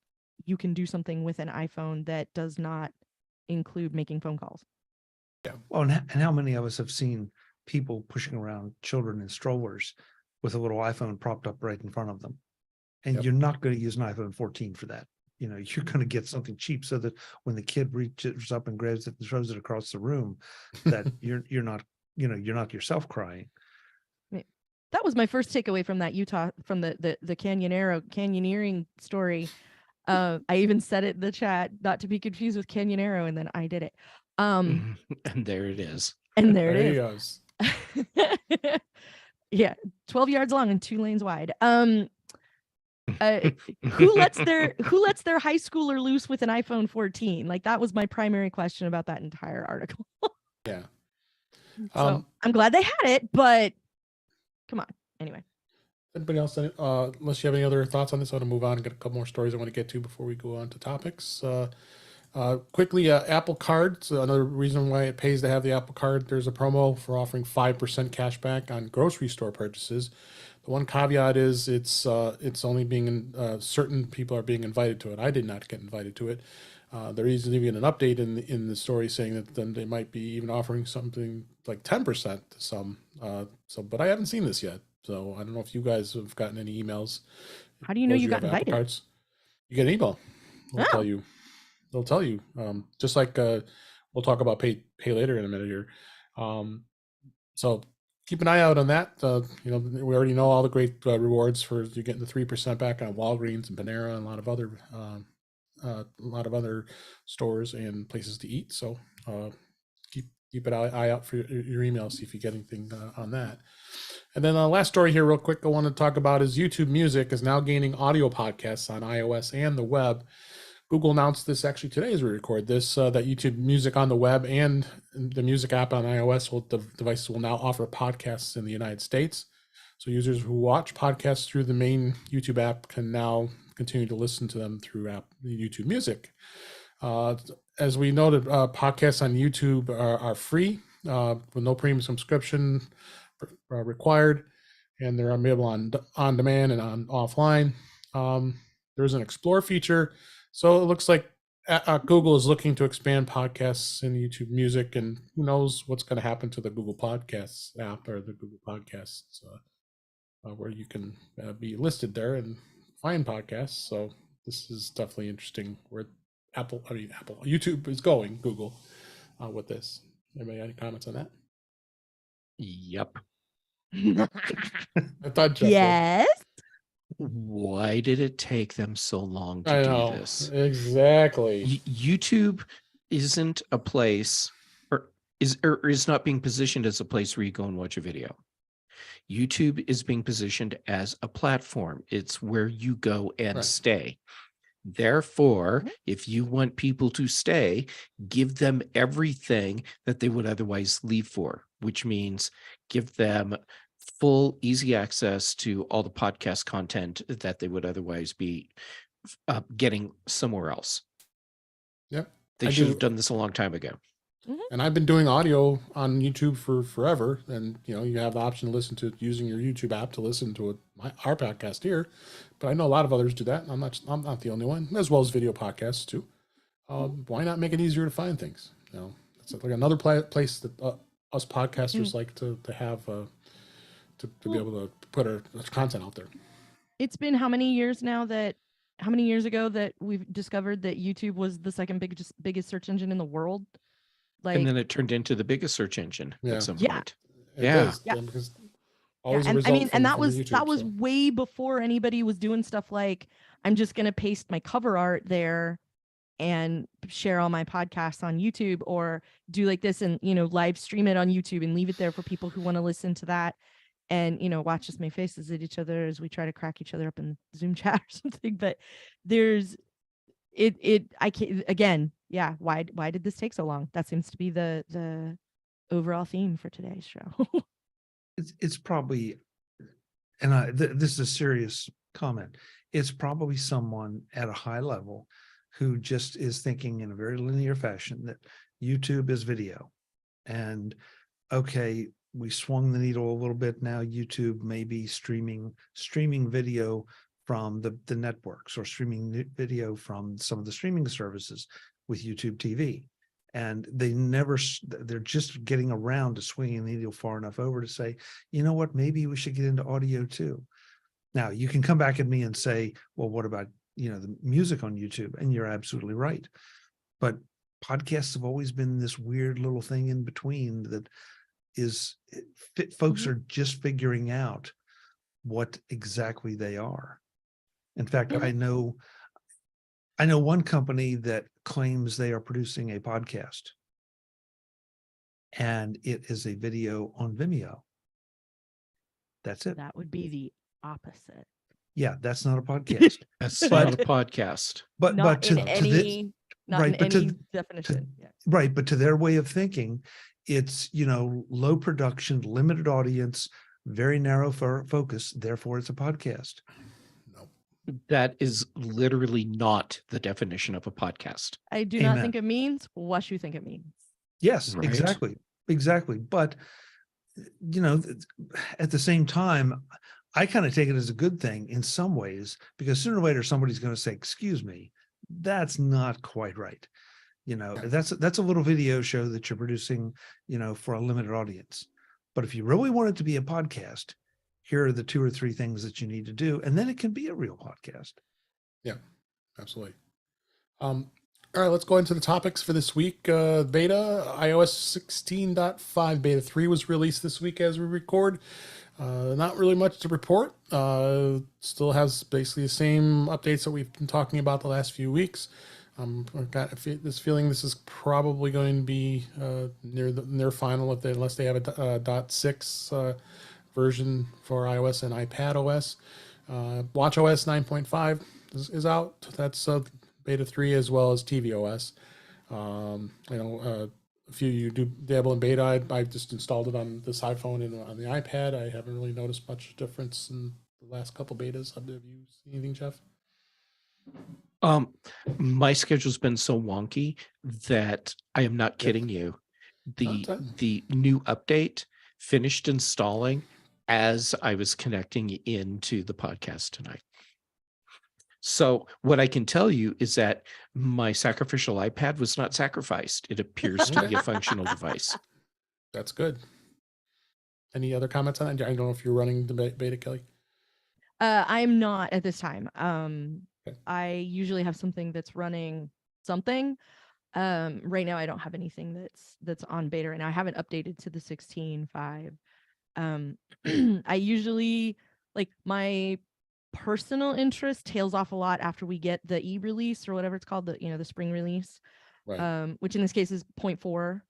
you can do something with an iPhone that does not include making phone calls. Yeah. Well, and how many of us have seen people pushing around children in strollers with a little iPhone propped up right in front of them? And you're not going to use an iPhone 14 for that. You know, you're going to get something cheap so that when the kid reaches up and grabs it and throws it across the room, that you're not, you know, you're not yourself crying. That was my first takeaway from that from the canyoneering story. I even said it in the chat, not to be confused with Canyonero, and then I did it. And there it is. And there it is. Yeah, 12 yards long and 2 lanes wide. Who lets their high schooler loose with an iPhone 14? Like, that was my primary question about that entire article. Yeah. So I'm glad they had it, but come on. Anyway. Anybody else? Unless you have any other thoughts on this, I want to move on and get a couple more stories I want to get to before we go on to topics. Quickly, Apple Card. Another reason why it pays to have the Apple Card. There's a promo for offering 5% cash back on grocery store purchases. The one caveat is it's only being certain people are being invited to it. I did not get invited to it. There is even an update in the story saying that then they might be even offering something like 10% to some. But I haven't seen this yet, so I don't know if you guys have gotten any emails. How do you know you got invited? Apple Cards. You get an email. They'll tell you. They'll tell you. Just like we'll talk about pay later in a minute here. So keep an eye out on that. You know, we already know all the great rewards for you getting the 3% back on Walgreens and Panera and a lot of other stores and places to eat. So keep an eye out for your email, see if you get anything on that. And then the last story here real quick I want to talk about is YouTube Music is now gaining audio podcasts on iOS and the web. Google announced this actually today as we record this, that YouTube Music on the web and the Music app on iOS devices will now offer podcasts in the United States. So users who watch podcasts through the main YouTube app can now continue to listen to them through YouTube Music. As we noted, podcasts on YouTube are free with no premium subscription required, and they're available on demand and on offline. There's an Explore feature. So it looks like Google is looking to expand podcasts in YouTube Music, and who knows what's going to happen to the Google Podcasts app or the Google Podcasts, where you can be listed there and find podcasts. So this is definitely interesting where YouTube is going, Google, with this. Anybody have any comments on that? Yep. I thought Jeff yes. Why did it take them so long to do this? Exactly. YouTube isn't a place, or is not being positioned as a place where you go and watch a video. YouTube is being positioned as a platform. It's where you go and stay. Therefore, if you want people to stay, give them everything that they would otherwise leave for, which means give them full, easy access to all the podcast content that they would otherwise be getting somewhere else. Yep. They should have done this a long time ago. And I've been doing audio on YouTube for forever. And, you know, you have the option to listen to it using your YouTube app to listen to our podcast here. But I know a lot of others do that. I'm not the only one, as well as video podcasts too. Why not make it easier to find things? You know, it's like another place that us podcasters like to have to be able to put our content out there. It's been how many years now that how many years ago that we've discovered that YouTube was the second biggest search engine in the world. Like, and then it turned into the biggest search engine at some point. It does, Yeah. because yeah, always a and result I mean, from, and that from was YouTube, way before anybody was doing stuff like, I'm just gonna paste my cover art there and share all my podcasts on YouTube, or do like this and, you know, live stream it on YouTube and leave it there for people who want to listen to that and, you know, watch us make faces at each other as we try to crack each other up in Zoom chat or something. But there's I can't, again, yeah, why did this take so long? That seems to be the overall theme for today's show. It's probably, and this is a serious comment. It's probably someone at a high level who just is thinking in a very linear fashion that YouTube is video, and okay, we swung the needle a little bit. Now YouTube may be streaming video from the networks, or streaming video from some of the streaming services with YouTube TV. And they're just getting around to swinging the needle far enough over to say, you know what, maybe we should get into audio too. Now you can come back at me and say, well, what about, you know, the music on YouTube? And you're absolutely right. But podcasts have always been this weird little thing in between that is, folks are just figuring out what exactly they are. In fact, I know one company that claims they are producing a podcast, and it is a video on Vimeo. That's it. That would be the opposite. Yeah, that's not a podcast. That's not a podcast. But Not to, in to any not right, in but to- any definition. Yeah. right, but to their way of thinking, it's, you know, low production, limited audience, very narrow focus, therefore it's a podcast. That is literally not the definition of a podcast. I do not Amen. think it means what you think it means. Yes, Right. exactly. But, you know, at the same time, I kind of take it as a good thing in some ways, because sooner or later somebody's going to say, excuse me, that's not quite right. You know, that's a little video show that you're producing, you know, for a limited audience. But if you really want it to be a podcast, here are the 2 or 3 things that you need to do, and then it can be a real podcast. Yeah, absolutely. All right, let's go into the topics for this week. Beta iOS 16.5 beta 3 was released this week as we record. Not really much to report. Still has basically the same updates that we've been talking about the last few weeks. I've got this feeling this is probably going to be near final unless they have a .6 version for iOS and iPadOS. WatchOS 9.5 is out. That's beta 3, as well as tvOS. A few you do dabble in beta. I just installed it on this iPhone and on the iPad. I haven't really noticed much difference in the last couple betas. Have you seen anything, Jeff? My schedule's been so wonky that I am not kidding you. The new update finished installing as I was connecting into the podcast tonight. So what I can tell you is that my sacrificial iPad was not sacrificed. It appears to be a functional device. That's good. Any other comments on that? I don't know if you're running the beta, Kelly. I'm not at this time. Okay. I usually have something that's running something. Right now I don't have anything that's on beta right now. I haven't updated to the 16.5. I usually, like, my personal interest tails off a lot after we get the e-release, or whatever it's called, the spring release, Right. which in this case is 0.4.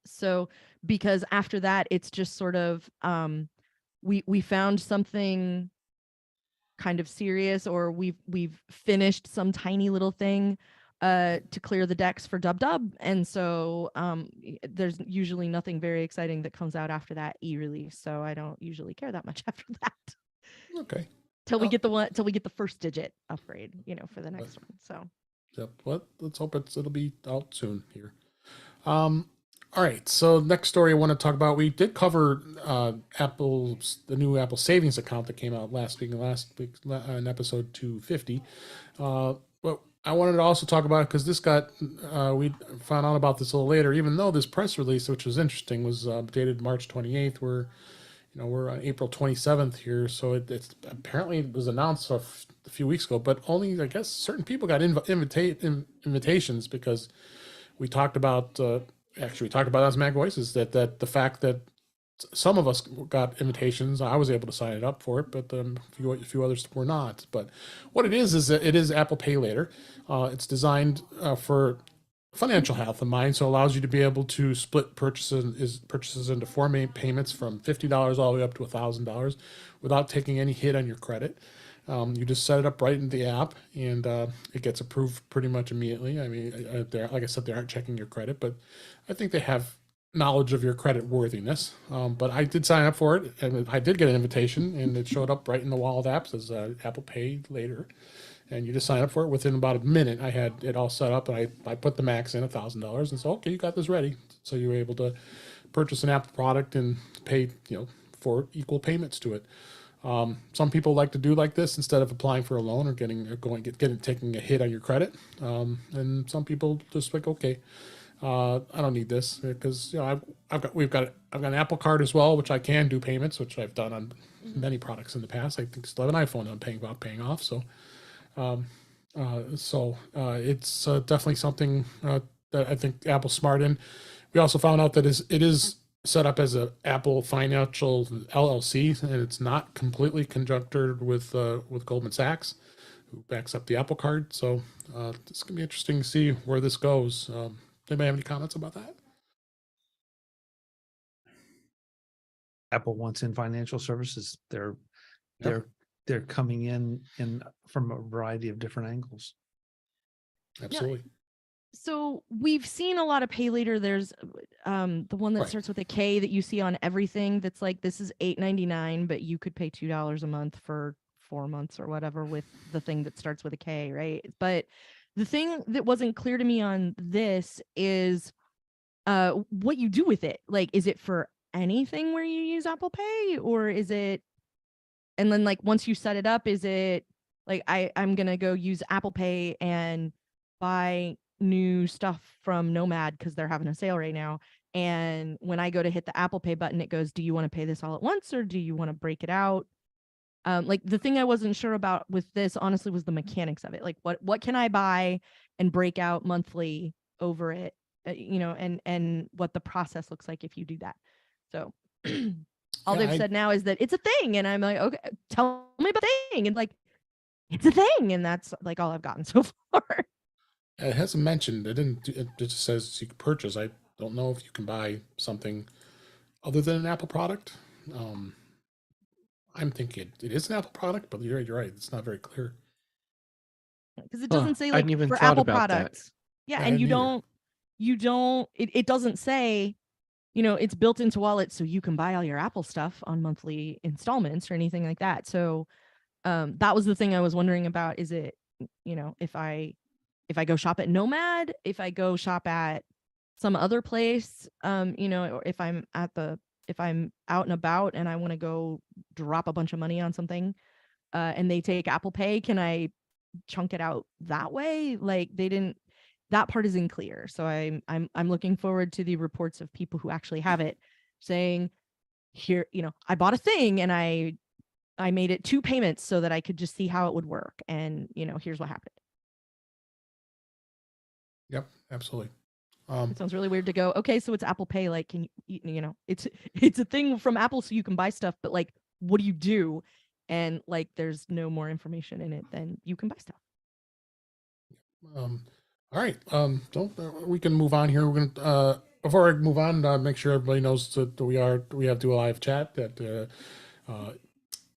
So because after that it's just sort of we found something kind of serious, or we've finished some tiny little thing to clear the decks for dub, and so there's usually nothing very exciting that comes out after that e-release, so I don't usually care that much after that. Okay. Till we get the first digit upgrade, for the next one. So Yep. Well, let's hope it'll be out soon here. All right. So next story I want to talk about. We did cover the new Apple Savings account that came out last week in episode 250. But I wanted to also talk about it because this we found out about this a little later, even though this press release, which was interesting, was dated March 28th, where we're on April 27th here, so it's apparently it was announced a few weeks ago, but only I guess certain people got invitations, because we talked about we talked about as Mac Voices that the fact that some of us got invitations. I was able to sign it up for it, but a few others were not. But what it is that it is Apple Pay Later. It's designed for financial health in mind, so it allows you to be able to split purchases into 4 main payments from $50 all the way up to $1,000 without taking any hit on your credit. You just set it up right in the app, and it gets approved pretty much immediately. I mean, like I said, they aren't checking your credit, but I think they have knowledge of your credit worthiness. But I did sign up for it, and I did get an invitation, and it showed up right in the wall of apps as Apple Pay Later. And you just sign up for it. Within about a minute, I had it all set up, and I put the max in $1,000, and so okay, you got this ready. So you were able to purchase an Apple product and pay 4 equal payments to it. Some people like to do like this instead of applying for a loan or taking a hit on your credit. And some people just like, okay, I don't need this, because I've got an Apple Card as well, which I can do payments, which I've done on many products in the past. I think still have an iPhone I'm paying off. So. It's definitely something that I think Apple's smart in. We also found out that it is set up as a Apple Financial LLC, and it's not completely conjunctured with Goldman Sachs, who backs up the Apple Card. So it's gonna be interesting to see where this goes. Anybody have any comments about that? Apple wants in financial services. They're coming in from a variety of different angles. Absolutely. Yeah. So we've seen a lot of Pay Later. There's the one that starts with a K that you see on everything. That's like, this is $8.99, but you could pay $2 a month for 4 months or whatever with the thing that starts with a K, right? But the thing that wasn't clear to me on this is what you do with it. Like, is it for anything where you use Apple Pay, or is it? And then like once you set it up, is it like I'm gonna go use Apple Pay and buy new stuff from Nomad because they're having a sale right now. And when I go to hit the Apple Pay button, it goes, do you want to pay this all at once, or do you want to break it out? Like the thing I wasn't sure about with this, honestly, was the mechanics of it. Like what can I buy and break out monthly over it, and what the process looks like if you do that. So all they've said now is that it's a thing. And I'm like, okay, tell me about the thing. And like, it's a thing. And that's like all I've gotten so far. It hasn't mentioned, it just says you can purchase. I don't know if you can buy something other than an Apple product. I'm thinking it is an Apple product, but you're right. It's not very clear. Because it doesn't say I like hadn't even for thought Apple about products. that. Yeah. And it doesn't say, it's built into Wallet, so you can buy all your Apple stuff on monthly installments or anything like that. So that was the thing I was wondering about. Is it, if I go shop at Nomad, if I go shop at some other place, or if I'm out and about and I want to go drop a bunch of money on something, and they take Apple Pay, can I chunk it out that way? Like that part isn't clear. So I'm looking forward to the reports of people who actually have it saying, here, I bought a thing and I made it 2 payments so that I could just see how it would work. And, here's what happened. Yep, absolutely. It sounds really weird to go, okay, so it's Apple Pay. Like, can you, it's a thing from Apple so you can buy stuff, but like, what do you do? And like, there's no more information in it than you can buy stuff. All right. We can move on here. We're gonna before I move on, make sure everybody knows that we have do a live chat at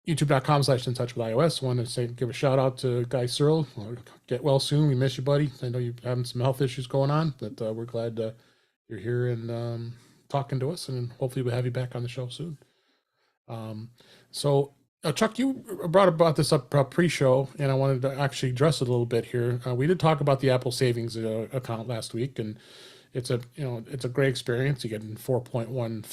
youtube.com/intouchwithios. Want to give a shout out to Guy Searle. Get well soon. We miss you, buddy. I know you're having some health issues going on, but we're glad you're here and talking to us, and hopefully we'll have you back on the show soon. Chuck, you brought this up pre-show, and I wanted to actually address it a little bit here. We did talk about the Apple Savings account last week, and it's a great experience. You get 4.15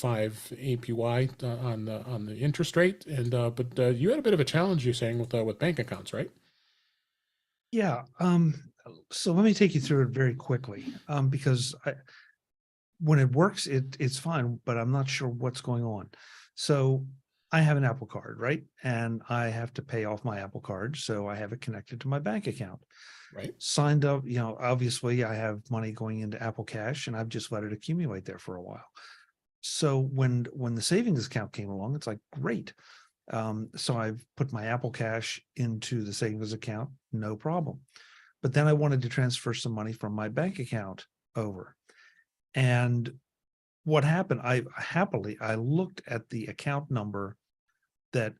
APY on the interest rate, and but you had a bit of a challenge, you're saying, with bank accounts, right? Yeah. So let me take you through it very quickly, because when it works, it's fine, but I'm not sure what's going on. So I have an Apple Card, right? And I have to pay off my Apple Card, so I have it connected to my bank account. Right. Signed up, obviously I have money going into Apple Cash, and I've just let it accumulate there for a while. So when the savings account came along, it's like, great. So I've put my Apple Cash into the savings account, no problem. But then I wanted to transfer some money from my bank account over. And what happened, I looked at the account number that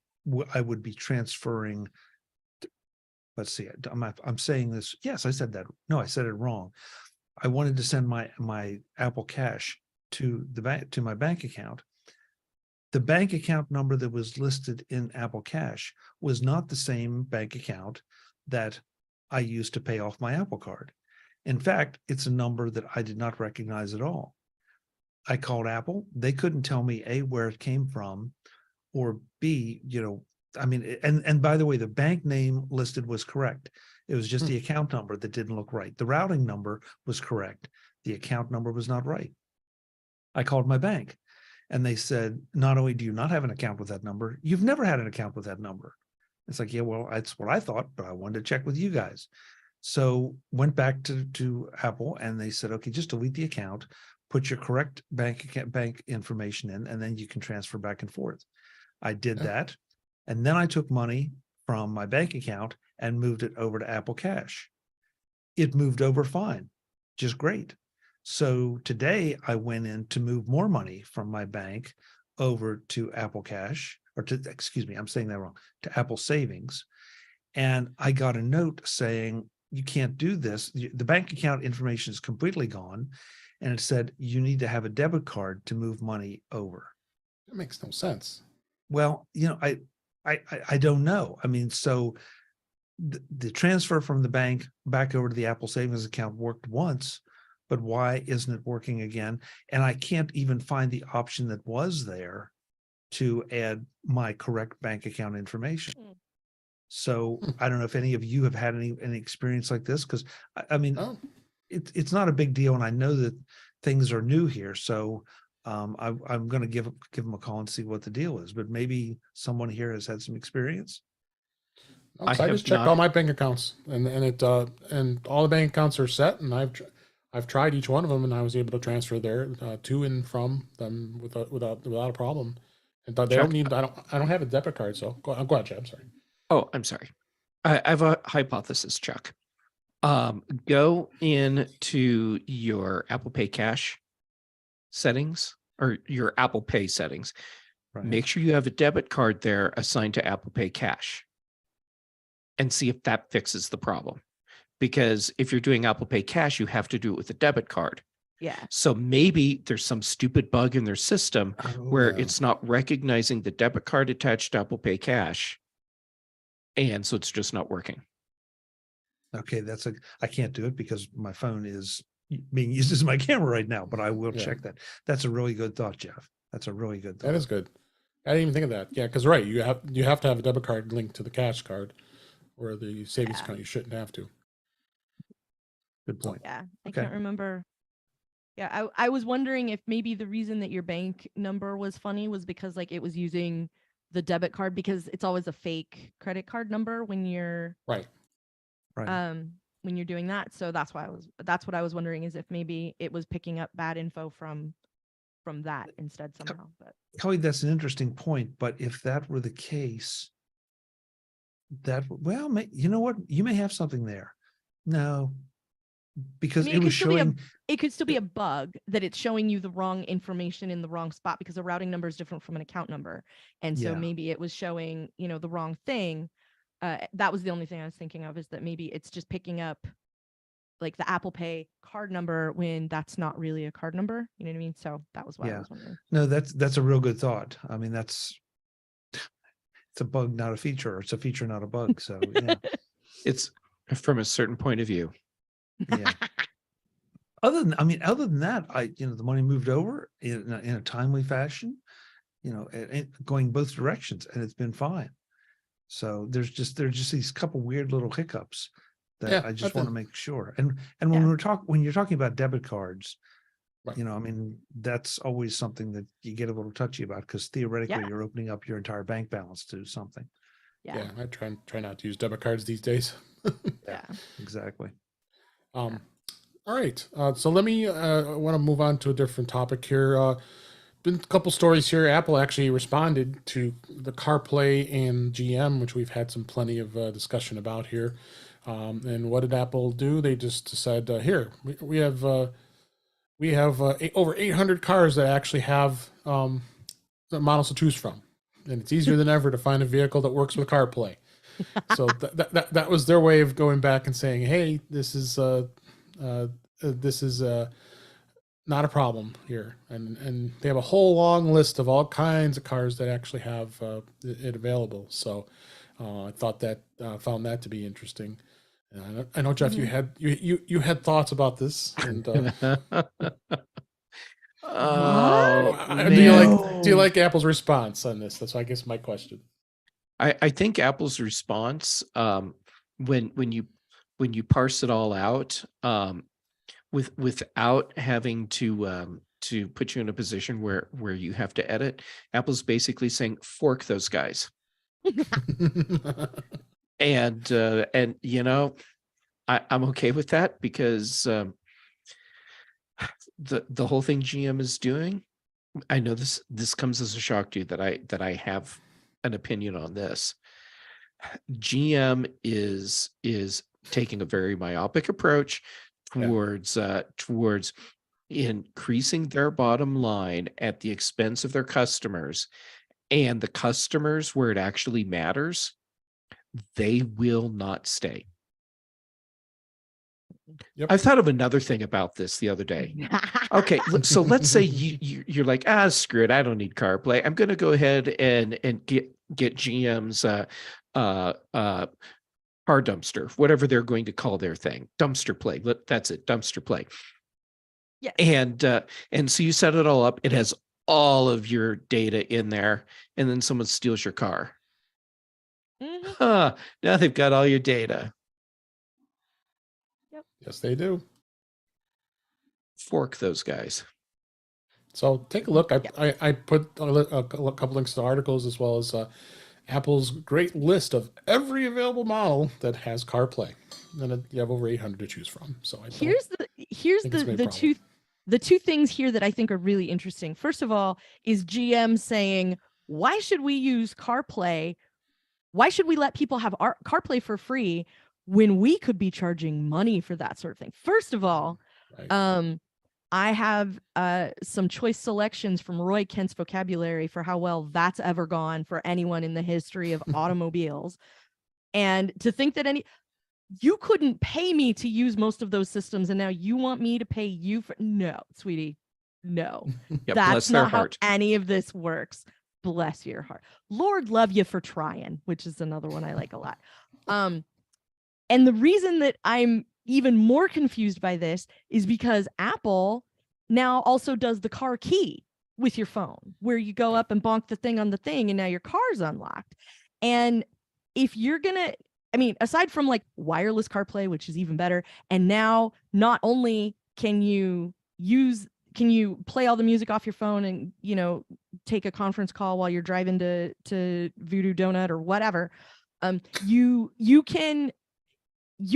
I would be transferring. Let's see, I'm saying this. Yes, I said that. No, I said it wrong. I wanted to send my Apple Cash to the bank, to my bank account. The bank account number that was listed in Apple Cash was not the same bank account that I used to pay off my Apple Card. In fact, it's a number that I did not recognize at all. I called Apple. They couldn't tell me A, where it came from, or B, and by the way, the bank name listed was correct. It was just the account number that didn't look right. The routing number was correct. The account number was not right. I called my bank and they said, not only do you not have an account with that number, you've never had an account with that number. It's like, yeah, well, that's what I thought, but I wanted to check with you guys. So went back to Apple and they said, okay, just delete the account, put your correct bank information in, and then you can transfer back and forth. I did that. And then I took money from my bank account and moved it over to Apple Cash. It moved over fine, just great. So today I went in to move more money from my bank over to Apple Cash, or I'm saying that wrong, to Apple Savings. And I got a note saying, you can't do this. The bank account information is completely gone. And it said, you need to have a debit card to move money over. That makes no sense. Well, I don't know. I mean, so the transfer from the bank back over to the Apple Savings account worked once, but why isn't it working again? And I can't even find the option that was there to add my correct bank account information. So I don't know if any of you have had any experience like this, because I mean, it's not a big deal, and I know that things are new here. So I'm going to give them a call and see what the deal is. But maybe someone here has had some experience. I just checked all my bank accounts, and all the bank accounts are set, and I've tried each one of them, and I was able to transfer there to and from them without a problem. And they don't need. I don't have a debit card, so go ahead, Chad. I'm sorry. Oh, I'm sorry. I have a hypothesis, Chuck. Go into your Apple Pay Cash settings or your Apple Pay settings. Right. Make sure you have a debit card there assigned to Apple Pay Cash and see if that fixes the problem. Because if you're doing Apple Pay Cash, you have to do it with a debit card. Yeah. So maybe there's some stupid bug in their system where it's not recognizing the debit card attached to Apple Pay Cash. And so it's just not working. Okay, I can't do it because my phone is being used as my camera right now, but I will check that. That's a really good thought, Jeff. That's a really good thought. That is good. I didn't even think of that. Yeah, because right, you have to have a debit card linked to the cash card, or the savings account. You shouldn't have to. Good point. Yeah, I can't remember. Yeah, I was wondering if maybe the reason that your bank number was funny was because like it was using the debit card, because it's always a fake credit card number when you're right. When you're doing that. So that's what I was wondering, is if maybe it was picking up bad info from that instead somehow. But Kelly, that's an interesting point. But if that were the case, you know what? You may have something there. No, because it was showing. It could still be a bug that it's showing you the wrong information in the wrong spot, because a routing number is different from an account number. And so maybe it was showing, the wrong thing. That was the only thing I was thinking of, is that maybe it's just picking up like the Apple Pay card number when that's not really a card number. You know what I mean? So that was why I was wondering. No, that's a real good thought. I mean, it's a bug, not a feature. Or it's a feature, not a bug. So yeah. It's from a certain point of view. Yeah. Other than that, the money moved over in a timely fashion, going both directions, and it's been fine. So there's just these couple weird little hiccups that I just want to make sure. And when you're talking about debit cards, Right. You know, I mean, that's always something that you get a little touchy about because theoretically Yeah. you're opening up your entire bank balance to something. Yeah. I try not to use debit cards these days. Yeah. Exactly. All right. So let me I want to move on to a different topic here. Been a couple stories here. Apple actually responded to the CarPlay and GM, which we've had some plenty of discussion about here. And what did Apple do? They just said, here, we have over 800 cars that actually have the models to choose from. And it's easier than ever to find a vehicle that works with CarPlay. So that was their way of going back and saying, hey, this is not a problem here, and they have a whole long list of all kinds of cars that actually have it available. So I thought that found that to be interesting. I know, Jeff, you had thoughts about this, and Oh do you man. like Apple's response on this? That's I guess my question. I think Apple's response, when you parse it all out, without having to put you in a position where you have to edit, Apple's basically saying fork those guys. And you know, I'm okay with that because the whole thing GM is doing, I know this comes as a shock to you that I have an opinion on this. GM is taking a very myopic approach towards increasing their bottom line at the expense of their customers, and the customers where it actually matters, they will not stay. Yep. I thought of another thing about this the other day. Okay, so let's say you're like, screw it, I don't need CarPlay. I'm going to go ahead and get GM's car dumpster, whatever they're going to call their thing, dumpster play. That's it, dumpster play. Yeah. And so you set it all up. It has all of your data in there, and then someone steals your car. Now they've got all your data. Yep. Yes, they do. Fork those guys. So take a look. I put a couple links to articles as well as Apple's great list of every available model that has CarPlay, and you have over 800 to choose from. So here's the two things here that I think are really interesting. First of all, is GM saying, why should we use CarPlay? Why should we let people have our CarPlay for free when we could be charging money for that sort of thing? First of all, right. I have some choice selections from Roy Kent's vocabulary for how well that's ever gone for anyone in the history of automobiles. And to think that you couldn't pay me to use most of those systems, and now you want me to pay you for, no, sweetie, no. That's not how any of this works. Bless your heart. Lord love you for trying, which is another one I like a lot. And the reason that I'm even more confused by this is because Apple now also does the car key with your phone, where you go up and bonk the thing on the thing and now your car's unlocked. And if you're gonna, I mean, aside from like wireless CarPlay, which is even better, and now not only can you play all the music off your phone and, you know, take a conference call while you're driving to Voodoo Donut or whatever, you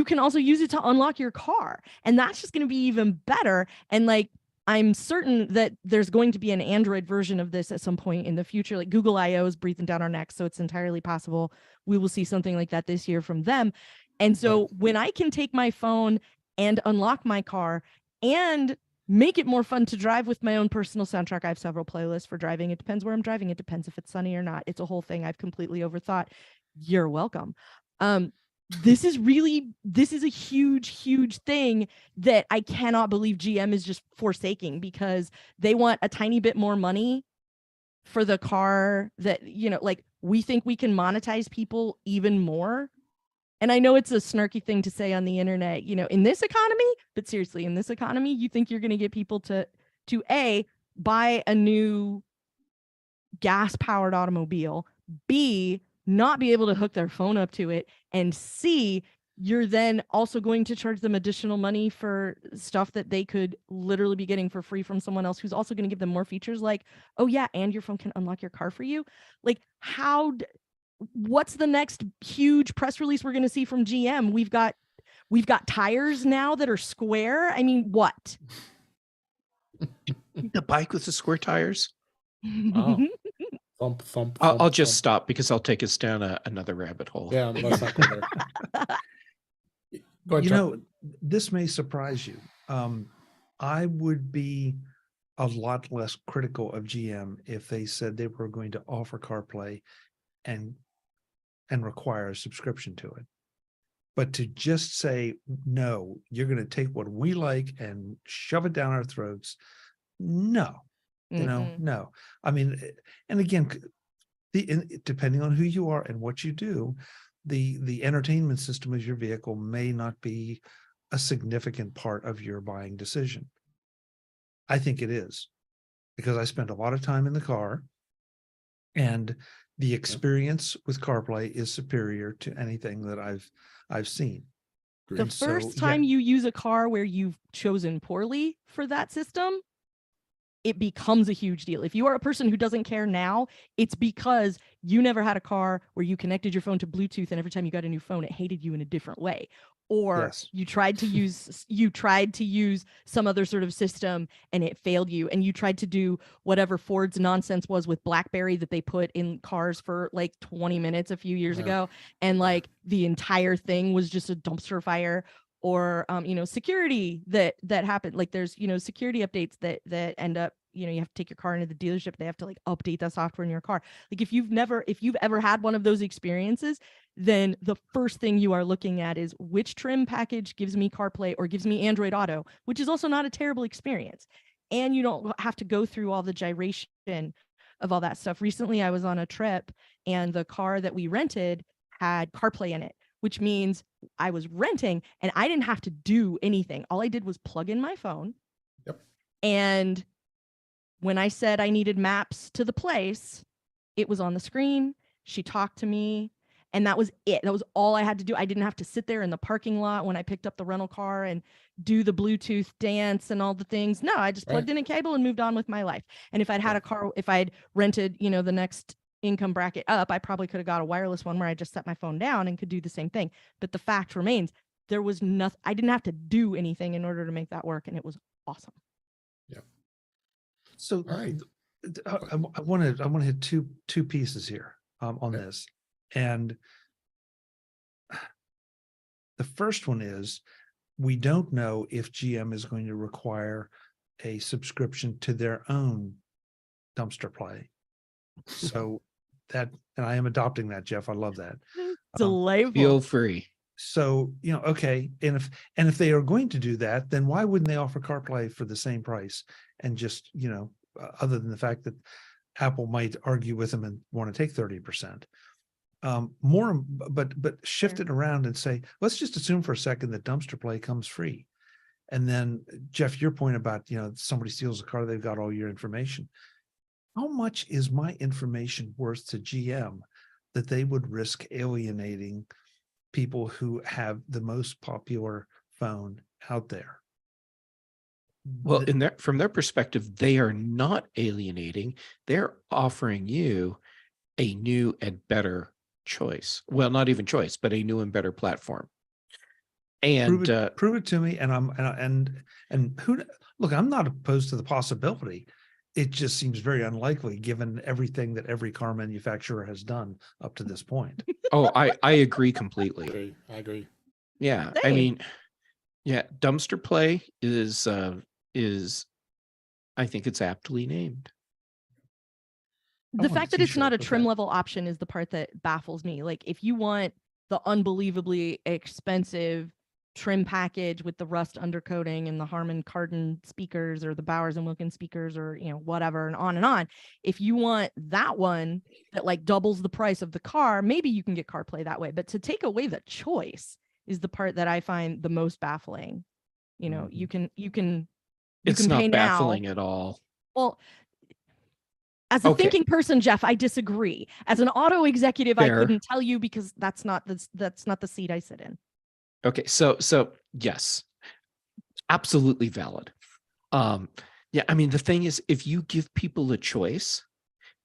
can also use it to unlock your car, and that's just going to be even better. And like, I'm certain that there's going to be an Android version of this at some point in the future. Like Google I/O is breathing down our necks, so it's entirely possible we will see something like that this year from them. And so when I can take my phone and unlock my car and make it more fun to drive with my own personal soundtrack. I have several playlists for driving. It depends where I'm driving. It depends if it's sunny or not. It's a whole thing I've completely overthought. You're welcome. This is a huge thing that I cannot believe GM is just forsaking, because they want a tiny bit more money for the car that, you know, like, we think we can monetize people even more. And I know it's a snarky thing to say on the internet, you know, in this economy, but seriously, in this economy, you think you're going to get people to A, buy a new gas-powered automobile, B, not be able to hook their phone up to it, and C, you're then also going to charge them additional money for stuff that they could literally be getting for free from someone else who's also going to give them more features like, oh yeah, and your phone can unlock your car for you. Like what's the next huge press release we're going to see from GM? We've got tires now that are square. I mean, what? The bike with the square tires? Wow. Thump, thump, I'll thump, just thump. stop because I'll take us down another rabbit hole. Yeah, let's not go there. Go ahead, You Chuck. know, this may surprise you. I would be a lot less critical of GM if they said they were going to offer CarPlay and require a subscription to it. But to just say, no, you're going to take what we like and shove it down our throats. No, no. I mean, and again, depending on who you are and what you do, the entertainment system of your vehicle may not be a significant part of your buying decision. I think it is, because I spent a lot of time in the car, and the experience with CarPlay is superior to anything that I've seen. The first time you use a car where you've chosen poorly for that system, it becomes a huge deal. If you are a person who doesn't care now, it's because you never had a car where you connected your phone to Bluetooth and every time you got a new phone, it hated you in a different way. Or you tried to use some other sort of system and it failed you, and you tried to do whatever Ford's nonsense was with BlackBerry that they put in cars for like 20 minutes a few years ago, and like the entire thing was just a dumpster fire. Or security that happened. Like there's security updates that end up, you have to take your car into the dealership, they have to like update the software in your car. Like if you've ever had one of those experiences, then the first thing you are looking at is which trim package gives me CarPlay or gives me Android Auto, which is also not a terrible experience. And you don't have to go through all the gyration of all that stuff. Recently I was on a trip and the car that we rented had CarPlay in it, which means I was renting and I didn't have to do anything. All I did was plug in my phone. Yep. And when I said I needed maps to the place, it was on the screen. She talked to me, and that was it. That was all I had to do. I didn't have to sit there in the parking lot when I picked up the rental car and do the Bluetooth dance and all the things. No, I just plugged in a cable and moved on with my life. And if I'd had a car, if I'd rented, the next income bracket up, I probably could have got a wireless one where I just set my phone down and could do the same thing. But the fact remains, there was nothing, I didn't have to do anything in order to make that work, and it was awesome. Yeah. So all right. I want to hit two pieces here on this. And the first one is, we don't know if GM is going to require a subscription to their own dumpster play. So and I am adopting that, Jeff. I love that. Delightful. Feel free. So, okay. And if they are going to do that, then why wouldn't they offer CarPlay for the same price? And just, other than the fact that Apple might argue with them and want to take 30%. But shift it around and say, let's just assume for a second that dumpster play comes free. And then, Jeff, your point about, somebody steals a car, they've got all your information. How much is my information worth to GM that they would risk alienating people who have the most popular phone out there? Well, from their perspective, they are not alienating. They're offering you a new and better choice. Well, not even choice, but a new and better platform. And prove it to me. And look, I'm not opposed to the possibility. It just seems very unlikely given everything that every car manufacturer has done up to this point. Oh, I agree completely. I agree. Yeah. I mean, dumpster play is I think it's aptly named. The fact that it's not a trim level option is the part that baffles me. Like if you want the unbelievably expensive trim package with the rust undercoating and the Harman Kardon speakers or the Bowers and Wilkins speakers or whatever and on, if you want that one that like doubles the price of the car, maybe you can get CarPlay that way. But to take away the choice is the part that I find the most baffling. You can It's not pay baffling now. At all. Well, as a thinking person, Jeff, I disagree. As an auto executive, I couldn't tell you because that's not the seat I sit in. Okay, so yes, absolutely valid. Yeah, I mean, the thing is, if you give people a choice,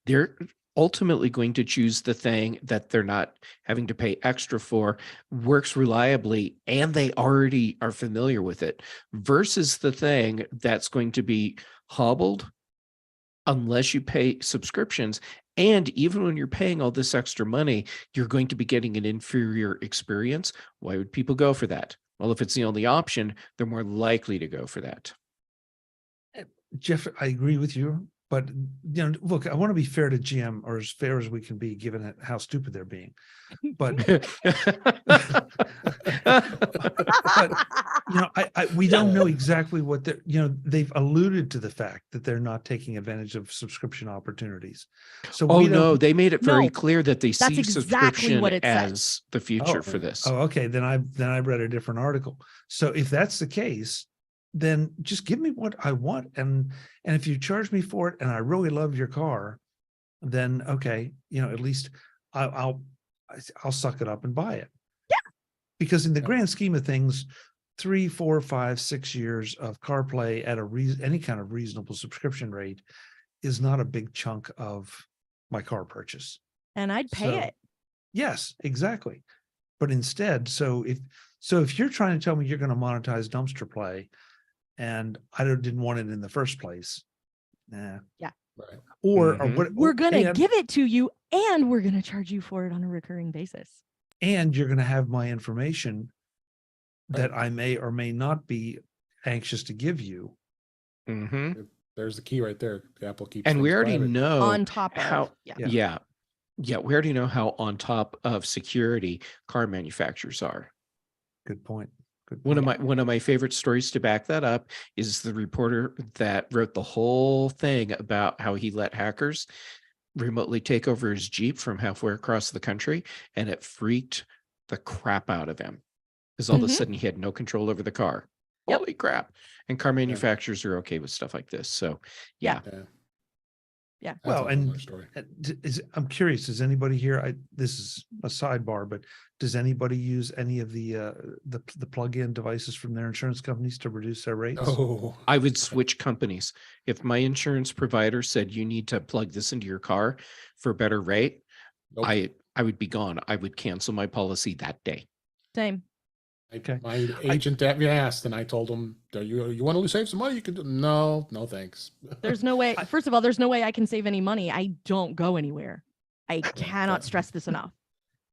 they're ultimately going to choose the thing that they're not having to pay extra for, works reliably, and they already are familiar with it, versus the thing that's going to be hobbled unless you pay subscriptions. And even when you're paying all this extra money, you're going to be getting an inferior experience. Why would people go for that? Well, if it's the only option, they're more likely to go for that. Jeff, I agree with you, but look, I want to be fair to GM, or as fair as we can be, given how stupid they're being. But we don't know exactly what they're. They've alluded to the fact that they're not taking advantage of subscription opportunities. So they made it very No, clear that they see exactly subscription what it said. as the future for this. Oh, okay. Then I read a different article. So if that's the case, then just give me what I want, and if you charge me for it, and I really love your car, then okay, at least I'll suck it up and buy it. Yeah. Because in the grand scheme of things, 3, 4, 5, 6 years of CarPlay at any kind of reasonable subscription rate is not a big chunk of my car purchase. And I'd pay it. Yes, exactly. But instead, so if you're trying to tell me you're going to monetize dumpster play, and I didn't want it in the first place, nah. Yeah. Right. Or Mhm. We're gonna give it to you, and we're gonna charge you for it on a recurring basis. And you're going to have my information that Right. I may or may not be anxious to give you. Mhm. There's the key right there. Apple keeps. And we things already private. know On top of how. yeah. Yeah, we already know how on top of security car manufacturers are. Good point. Good One point. of my favorite stories to back that up is the reporter that wrote the whole thing about how he let hackers remotely take over his Jeep from halfway across the country, and it freaked the crap out of him because all of a Mhm. sudden he had no control over the car. Yep. Holy crap. And car manufacturers are okay with stuff like this. So yeah. Yeah. That's Well, a whole and nother story. I'm curious, does anybody here, this is a sidebar, but does anybody use any of the plug-in devices from their insurance companies to reduce their rates? Oh, I would switch companies. If my insurance provider said you need to plug this into your car for a better rate, nope. I would be gone. I would cancel my policy that day. Same. Okay. My agent asked, and I told him, "Do you want to save some money? You can do." No, thanks. There's no way. First of all, there's no way I can save any money. I don't go anywhere. I cannot stress this enough.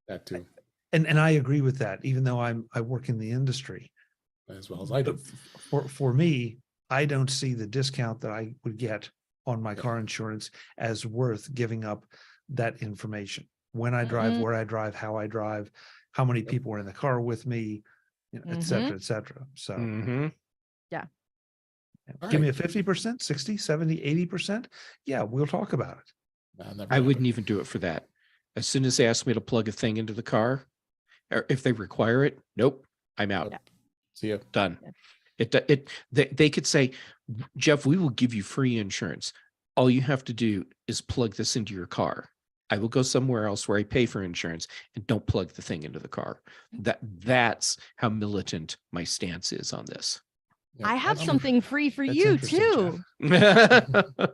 That too, And I agree with that, even though I work in the industry. as well as I do. For me, I don't see the discount that I would get on my car insurance as worth giving up that information. When I drive, where I drive, how I drive, how many people are in the car with me, et cetera, et cetera. So Yeah. Give me a 50%, 60, 70, 80%. Yeah, we'll talk about it. I wouldn't even do it for that. As soon as they ask me to plug a thing into the car, or if they require it, nope, I'm out. Yeah. See ya. Done. They could say, Jeff, we will give you free insurance. All you have to do is plug this into your car. I will go somewhere else where I pay for insurance and don't plug the thing into the car. That's how militant my stance is on this. Yeah, I have that's- something free for That's you interesting, too.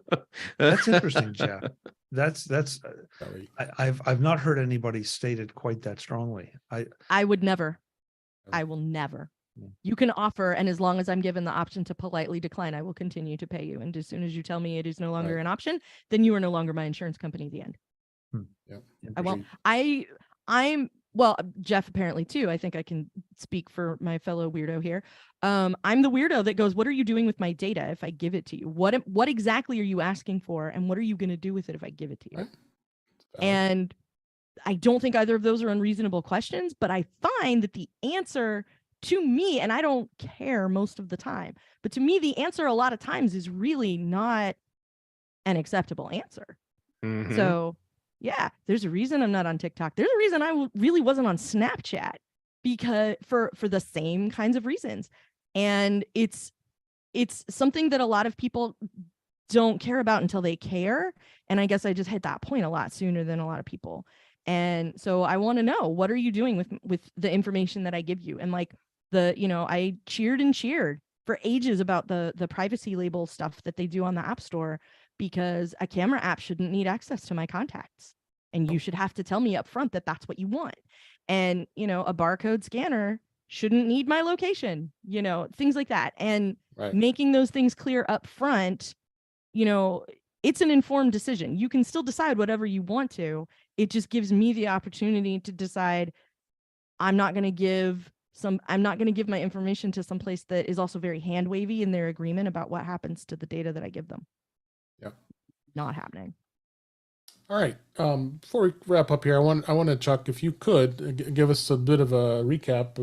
That's interesting, Jeff. That's Sorry. I've not heard anybody state it quite that strongly. I would never. I will never. Yeah. You can offer, and as long as I'm given the option to politely decline, I will continue to pay you. And as soon as you tell me it is no longer an option, then you are no longer my insurance company. The end. I won't. I'm well, Jeff apparently too. I think I can speak for my fellow weirdo here. I'm the weirdo that goes, what are you doing with my data if I give it to you? What exactly are you asking for? And what are you going to do with it if I give it to you? Right. And I don't think either of those are unreasonable questions, but I find that the answer to me, and I don't care most of the time, but to me, the answer a lot of times is really not an acceptable answer. Mhm. So yeah, there's a reason I'm not on TikTok. There's a reason I really wasn't on Snapchat, because for the same kinds of reasons. And it's something that a lot of people don't care about until they care. And I guess I just hit that point a lot sooner than a lot of people. And so I want to know, what are you doing with the information that I give you? And like I cheered and cheered for ages about the privacy label stuff that they do on the App Store, because a camera app shouldn't need access to my contacts. And you should have to tell me up front that that's what you want. And, a barcode scanner shouldn't need my location, things like that. And making those things clear up front, it's an informed decision. You can still decide whatever you want to. It just gives me the opportunity to decide I'm not going to give my information to some place that is also very hand wavy in their agreement about what happens to the data that I give them. Yep. Not happening. All right. Before we wrap up here, I want to, Chuck, if you could give us a bit of a recap,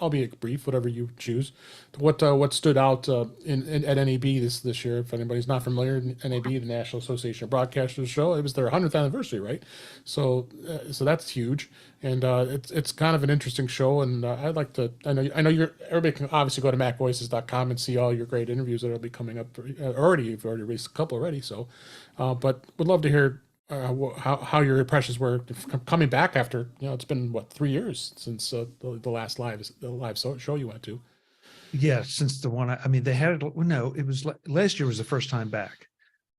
albeit brief, whatever you choose. What stood out at NAB this year? If anybody's not familiar, NAB, the National Association of Broadcasters show, it was their 100th anniversary, right? So that's huge, and it's kind of an interesting show. And I'd like to. I know everybody can obviously go to macvoices.com and see all your great interviews that'll be coming up. You've already released a couple already, so. But would love to hear how your impressions were coming back after, it's been 3 years since the last live show you went to. Yeah, since the one, they had it. No, it was last year was the first time back.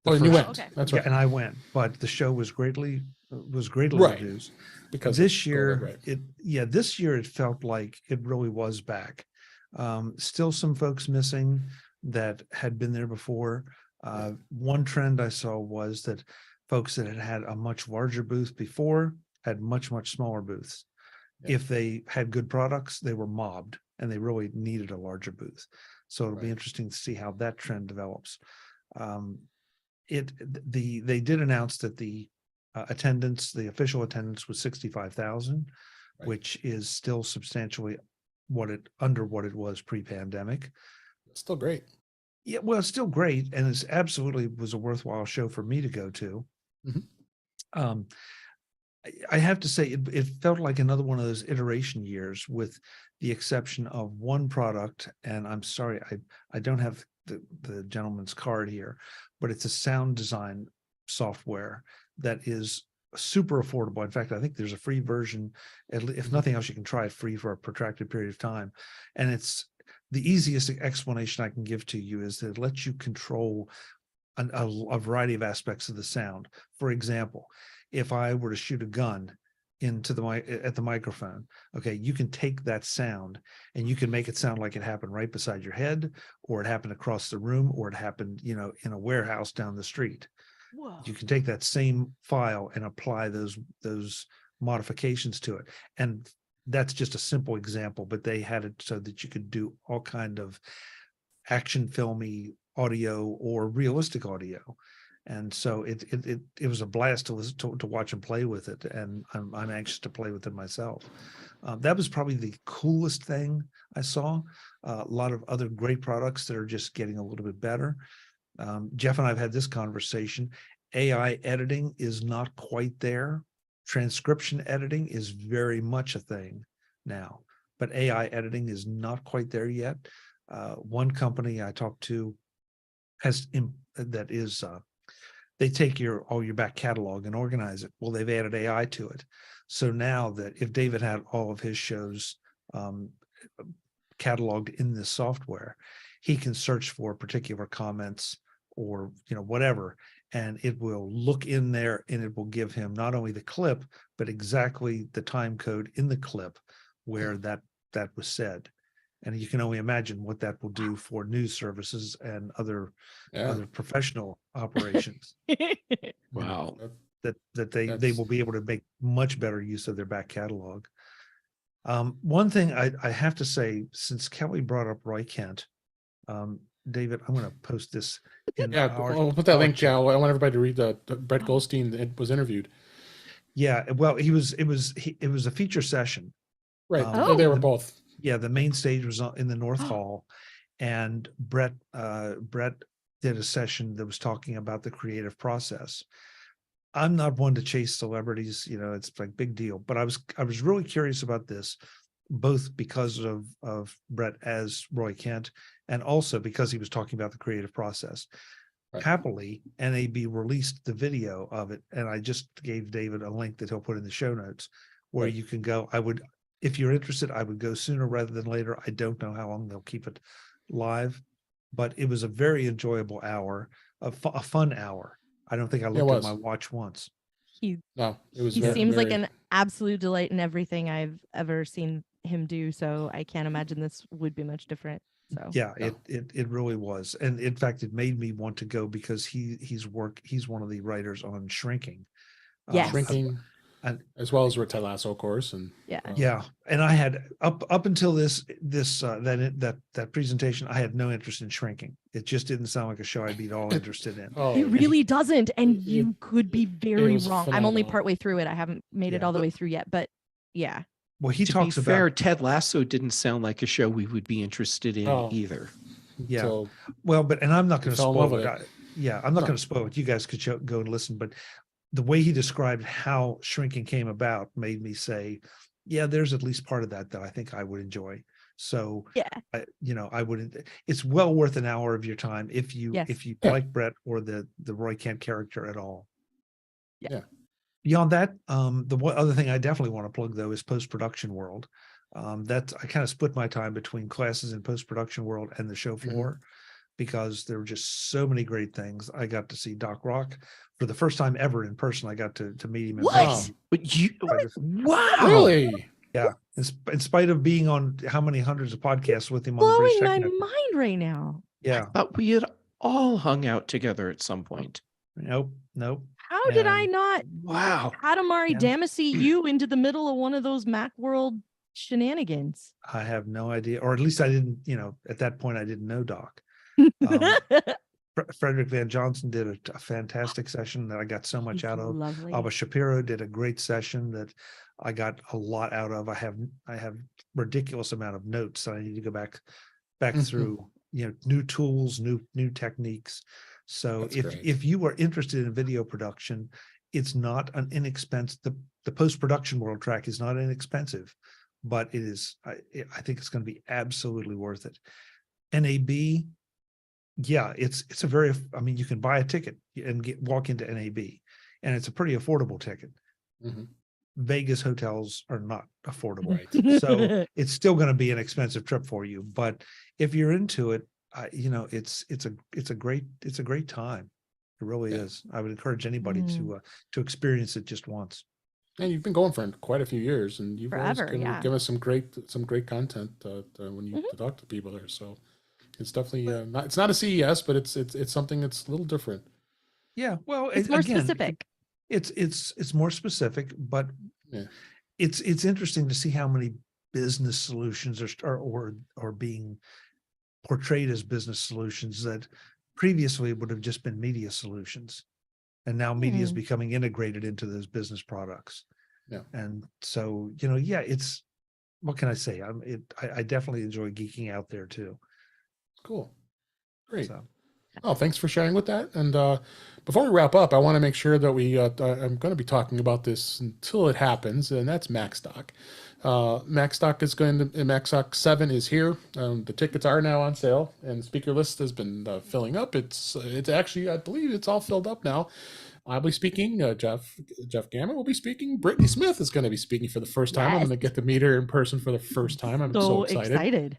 And you went. Okay. That's right. And I went, but the show was greatly right. reduced Because this year, right. This year it felt like it really was back. Still some folks missing that had been there before. One trend I saw was that folks that had a much larger booth before had much smaller booths. Yeah. If they had good products, they were mobbed and they really needed a larger booth. So it'll be interesting to see how that trend develops. They did announce that the the official attendance was 65,000, which is still substantially under what it was pre-pandemic. It's still great. Yeah, well, it's still great, and it's absolutely was a worthwhile show for me to go to. Mm-hmm. I have to say, it felt like another one of those iteration years, with the exception of one product. And I'm sorry, I don't have the gentleman's card here, but it's a sound design software that is super affordable. In fact, I think there's a free version. If nothing else, you can try it free for a protracted period of time, and it's. The easiest explanation I can give to you is that it lets you control a variety of aspects of the sound. For example, if I were to shoot a gun at the microphone, okay, you can take that sound and you can make it sound like it happened right beside your head, or it happened across the room, or it happened, in a warehouse down the street. Whoa. You can take that same file and apply those modifications to it. And that's just a simple example, but they had it so that you could do all kind of action filmy audio or realistic audio. And so it was a blast to listen to watch and play with it. And I'm anxious to play with it myself. That was probably the coolest thing I saw. A lot of other great products that are just getting a little bit better. Jeff and I have had this conversation. AI editing is not quite there. Transcription editing is very much a thing now, but AI editing is not quite there yet. One company I talked to they take all your back catalog and organize it. Well, they've added AI to it. So now that if David had all of his shows cataloged in this software, he can search for particular comments or whatever, and it will look in there and it will give him not only the clip, but exactly the time code in the clip where that was said. And you can only imagine what that will do for news services and other professional operations. Wow. That they will be able to make much better use of their back catalog. One thing I have to say, since Kelly brought up Roy Kent, David, I'm going to post this. I'll put that link down. I want everybody to read that Brett Goldstein was interviewed. Yeah, well, it was a feature session. Right. They were both. Yeah, the main stage was in the North Hall, and Brett did a session that was talking about the creative process. I'm not one to chase celebrities, it's like big deal, but I was really curious about this, both because of Brett as Roy Kent, and also because he was talking about the creative process. Right. happily, NAB released the video of it, and I just gave David a link that he'll put in the show notes where Right. you can go. If you're interested, I would go sooner rather than later. I don't know how long they'll keep it live, but it was a very enjoyable hour, a fun hour. I don't think I looked at my watch once. No, it was. He very, seems like very- an absolute delight in everything I've ever seen him do. So I can't imagine this would be much different. So Yeah, No. it really was. And in fact, it made me want to go because he's one of the writers on Shrinking. Yes. Shrinking, and- as well as Ted Lasso, of course, and Yeah. Yeah, and I had up until that presentation, I had no interest in Shrinking. It just didn't sound like a show I'd be at all interested in. Oh, it really doesn't. And it- you could be very was wrong. I'm only phenomenal. partway through it. I haven't made it Yeah. all the way through yet. But yeah. Well, he To talks be about fair, Ted Lasso didn't sound like a show we would be interested in Oh. either. yeah. So, Well, and I'm not You going to fell in love spoil with it. I'm not No. going to spoil it. You guys could go and listen, but the way he described how Shrinking came about made me say, yeah, there's at least part of that I think I would enjoy. So Yeah. I wouldn't. It's well worth an hour of your time if you Yes. Yeah. like Brett or the Roy Kent character at all. Yeah. Beyond that, the one other thing I definitely want to plug though is post-production world. That I kind of split my time between classes in post-production world and the show floor because there were just so many great things. I got to see Doc Rock for the first time ever in person. I got to meet him in What? person. But you, By the- wow, really, Yeah, in spite of being on how many hundreds of podcasts with him on the British Blowing my Tech Network. mind right now. Yeah, thought we had all hung out together at some point. nope. How did I And- not Wow. Adamari Yeah. Damacy you into the middle of one of those Macworld shenanigans? I have no idea, or at least I didn't. At that point, I didn't know Doc. Frederick Van Johnson did a fantastic session that I got so much He's out of. lovely. Abba Shapiro did a great session that I got a lot out of. I have ridiculous amount of notes that I need to go back Mhm. through. New tools, new techniques. So That's if great. you are interested in video production, it's not an inexpensive. The post-production world track is not inexpensive, but it is. I think it's going to be absolutely worth it. NAB. Yeah, it's a very. I mean, you can buy a ticket and walk into NAB, and it's a pretty affordable ticket. Mhm. Vegas hotels are not affordable, Right. so it's still going to be an expensive trip for you. But if you're into it, it's a great time. It really Yeah. is. I would encourage anybody Mm. to experience it just once. And you've been going for quite a few years, and you've always Forever, yeah. given us some great content when you Mhm. talk to people there. So it's definitely not. It's not a CES, but it's something that's a little different. Yeah, well, It's more again, specific. It's more specific, but Yeah. it's interesting to see how many business solutions are being portrayed as business solutions that previously would have just been media solutions, and now media is becoming integrated into those business products. Yeah. And so it's what can I say? I definitely enjoy geeking out there too. Cool. Great. So. Oh, thanks for sharing with that. And before we wrap up, I want to make sure that I'm going to be talking about this until it happens, and that's MacStock. MacStock 7 is here. The tickets are now on sale, and the speaker list has been filling up. It's actually, I believe it's all filled up now. I'll be speaking. Jeff Gammon will be speaking. Brittany Smith is going to be speaking for the first time. I'm Yes. going to get to meet her in person for the first time. I'm so excited.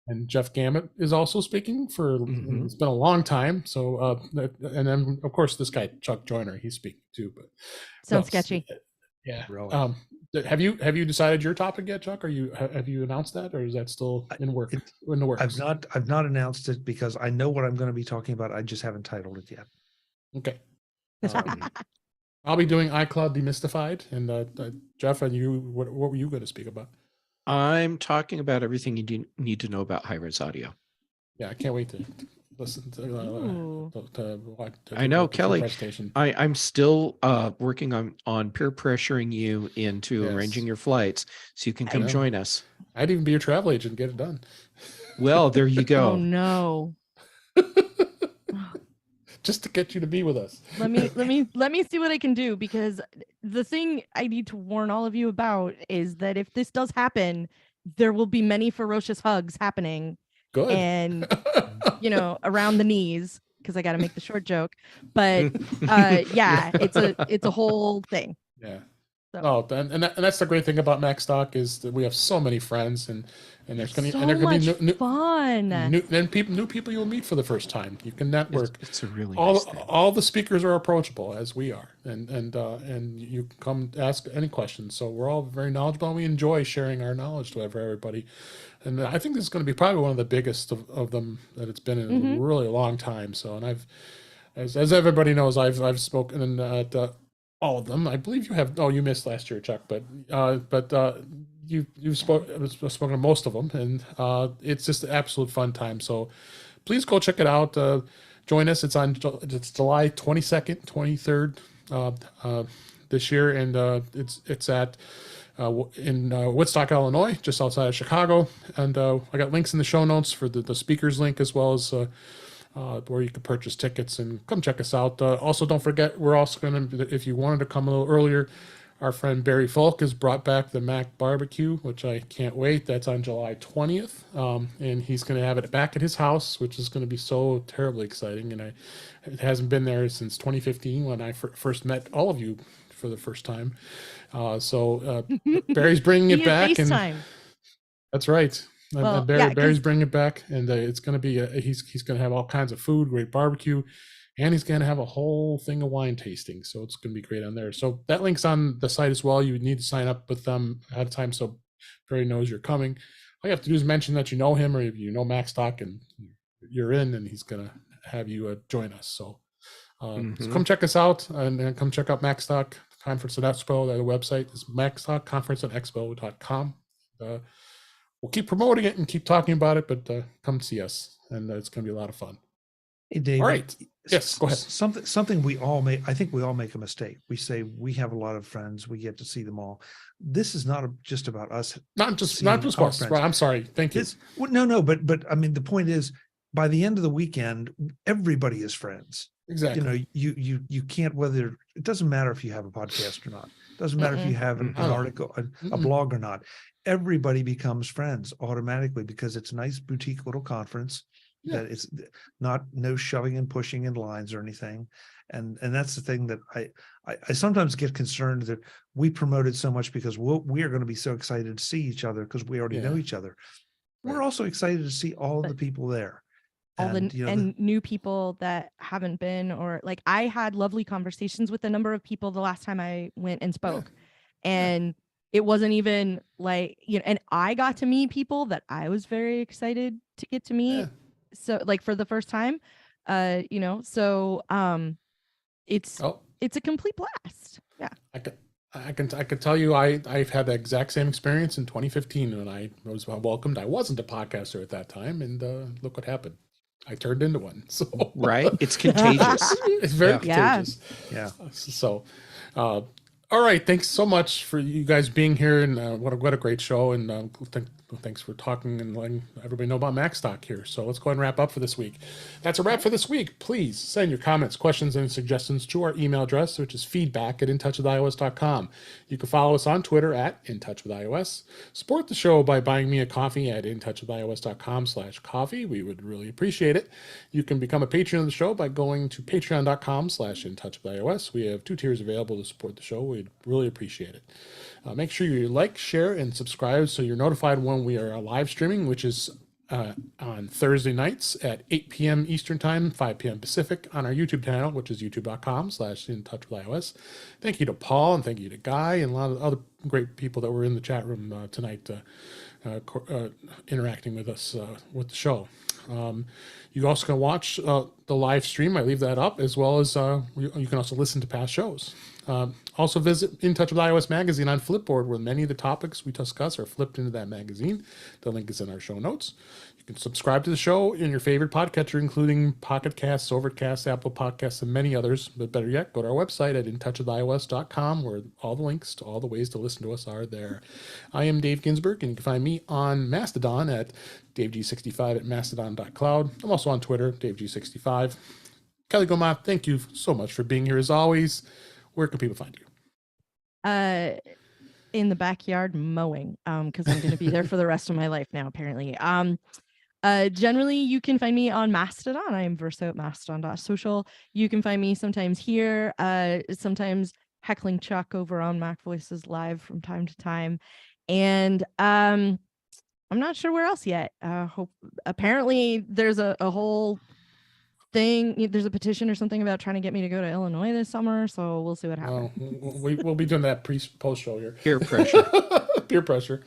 And Jeff Gammett is also speaking for, it's been a long time. So, and then of course this guy, Chuck Joyner, he's speaking too, but. Sounds sketchy. Yeah. Really? Have you decided your topic yet, Chuck? Have you announced that, or is that still in the works? I've not announced it because I know what I'm going to be talking about. I just haven't titled it yet. Okay. I'll be doing iCloud Demystified, and Jeff, and you, what were you going to speak about? I'm talking about everything you need to know about high-res audio. Yeah, I can't wait to listen to I know, the Kelly. presentation. I'm still working on peer pressuring you into Yes. arranging your flights so you can come know. join us. I'd even be your travel agent and get it done. Well, there you go. Oh no. Just to get you to be with us. Let me see what I can do, because the thing I need to warn all of you about is that if this does happen, there will be many ferocious hugs happening Good. and around the knees, because I got to make the short joke. But yeah, it's a whole thing. Yeah. So. Oh, and that's the great thing about MacStock is that we have so many friends, and there's going to so be fun. New people you'll meet for the first time. You can network. It's a really nice thing. All the speakers are approachable as we are, and you can come ask any questions. So we're all very knowledgeable, and we enjoy sharing our knowledge to everybody. And I think this is going to be probably one of the biggest of them that it's been in a really long time. So, and as everybody knows, I've spoken at all of them. I believe you have. Oh, you missed last year, Chuck, but you've spoken to most of them, and it's just an absolute fun time. So please go check it out. Join us. It's July 22nd, 23rd this year, and it's at in Woodstock, Illinois, just outside of Chicago. And I got links in the show notes for the speakers link, as well as where you can purchase tickets, and come check us out. Also, don't forget, we're also going to, if you wanted to come a little earlier, our friend Barry Folk has brought back the Mac Barbecue, which I can't wait. That's on July 20th. And he's going to have it back at his house, which is going to be so terribly exciting. And it hasn't been there since 2015 when I first met all of you for the first time. So Barry's bringing it back. FaceTime. And that's right. Well, Barry's bringing it back, and it's going to be he's going to have all kinds of food, great barbecue, and he's going to have a whole thing of wine tasting. So it's going to be great on there. So that link's on the site as well. You need to sign up with them ahead of time so Barry knows you're coming. All you have to do is mention that you know him, or if you know MacStock, and you're in, and he's going to have you join us. So, so come check us out, and come check out MacStock Conference and Expo. The website is MacStockConferenceandExpo.com. We'll keep promoting it and keep talking about it, but come see us, and it's going to be a lot of fun. Hey, Dave. All right. Yes, go ahead. Something we all make. I think we all make a mistake. We say we have a lot of friends. We get to see them all. This is not just about us. Not just us. Well, I'm sorry. Thank you. No. But I mean, the point is, by the end of the weekend, everybody is friends. Exactly. You can't, whether it doesn't matter if you have a podcast or not. It doesn't matter if you have an article, a blog or not. Everybody becomes friends automatically because it's a nice boutique little conference that it's no shoving and pushing in lines or anything. And that's the thing that I sometimes get concerned that we promote it so much because we are going to be so excited to see each other because we already know each other. We're also excited to see all of the people there. And new people that haven't been, or like I had lovely conversations with a number of people the last time I went and spoke. And it wasn't even like, and I got to meet people that I was very excited to get to meet. So like for the first time, so it's a complete blast. Yeah. I can tell you I've had the exact same experience in 2015 when I was welcomed. I wasn't a podcaster at that time, and look what happened. I turned into one. So right, it's contagious. It's very contagious. Yeah. So, all right. Thanks so much for you guys being here, and what a great show. And thanks for talking and letting everybody know about MacStock here. So let's go ahead and wrap up for this week. That's a wrap for this week. Please send your comments, questions, and suggestions to our email address, which is feedback@intouchwithios.com. You can follow us on Twitter @intouchwithios. Support the show by buying me a coffee at intouchwithios.com/coffee. We would really appreciate it. You can become a patron of the show by going to patreon.com/intouchwithios. We have 2 tiers available to support the show. We'd really appreciate it. Make sure you like, share, and subscribe so you're notified when we are live streaming, which is on Thursday nights at 8 p.m. Eastern Time, 5 p.m. Pacific on our YouTube channel, which is youtube.com/intouchwithios. Thank you to Paul, and thank you to Guy, and a lot of other great people that were in the chat room tonight interacting with us with the show. You also can watch the live stream. I leave that up, as well as you can also listen to past shows. Also visit In Touch with iOS magazine on Flipboard, where many of the topics we discuss are flipped into that magazine. The link is in our show notes. You can subscribe to the show in your favorite podcatcher, including Pocket Casts, Overcast, Apple Podcasts, and many others. But better yet, go to our website at intouchwithios.com, where all the links to all the ways to listen to us are there. I am Dave Ginsburg, and you can find me on Mastodon at DaveG65 @mastodon.cloud. I'm also on Twitter, DaveG65. Kelly Goma, thank you so much for being here as always. Where can people find you? In the backyard mowing, because I'm going to be there for the rest of my life now, apparently. Generally, you can find me on Mastodon. I am Verso at mastodon.social. You can find me sometimes here, sometimes heckling Chuck over on Mac Voices Live from time to time. And I'm not sure where else yet. Apparently there's a whole thing. There's a petition or something about trying to get me to go to Illinois this summer. So we'll see what happens. We'll be doing that post show here. Peer pressure. Peer pressure.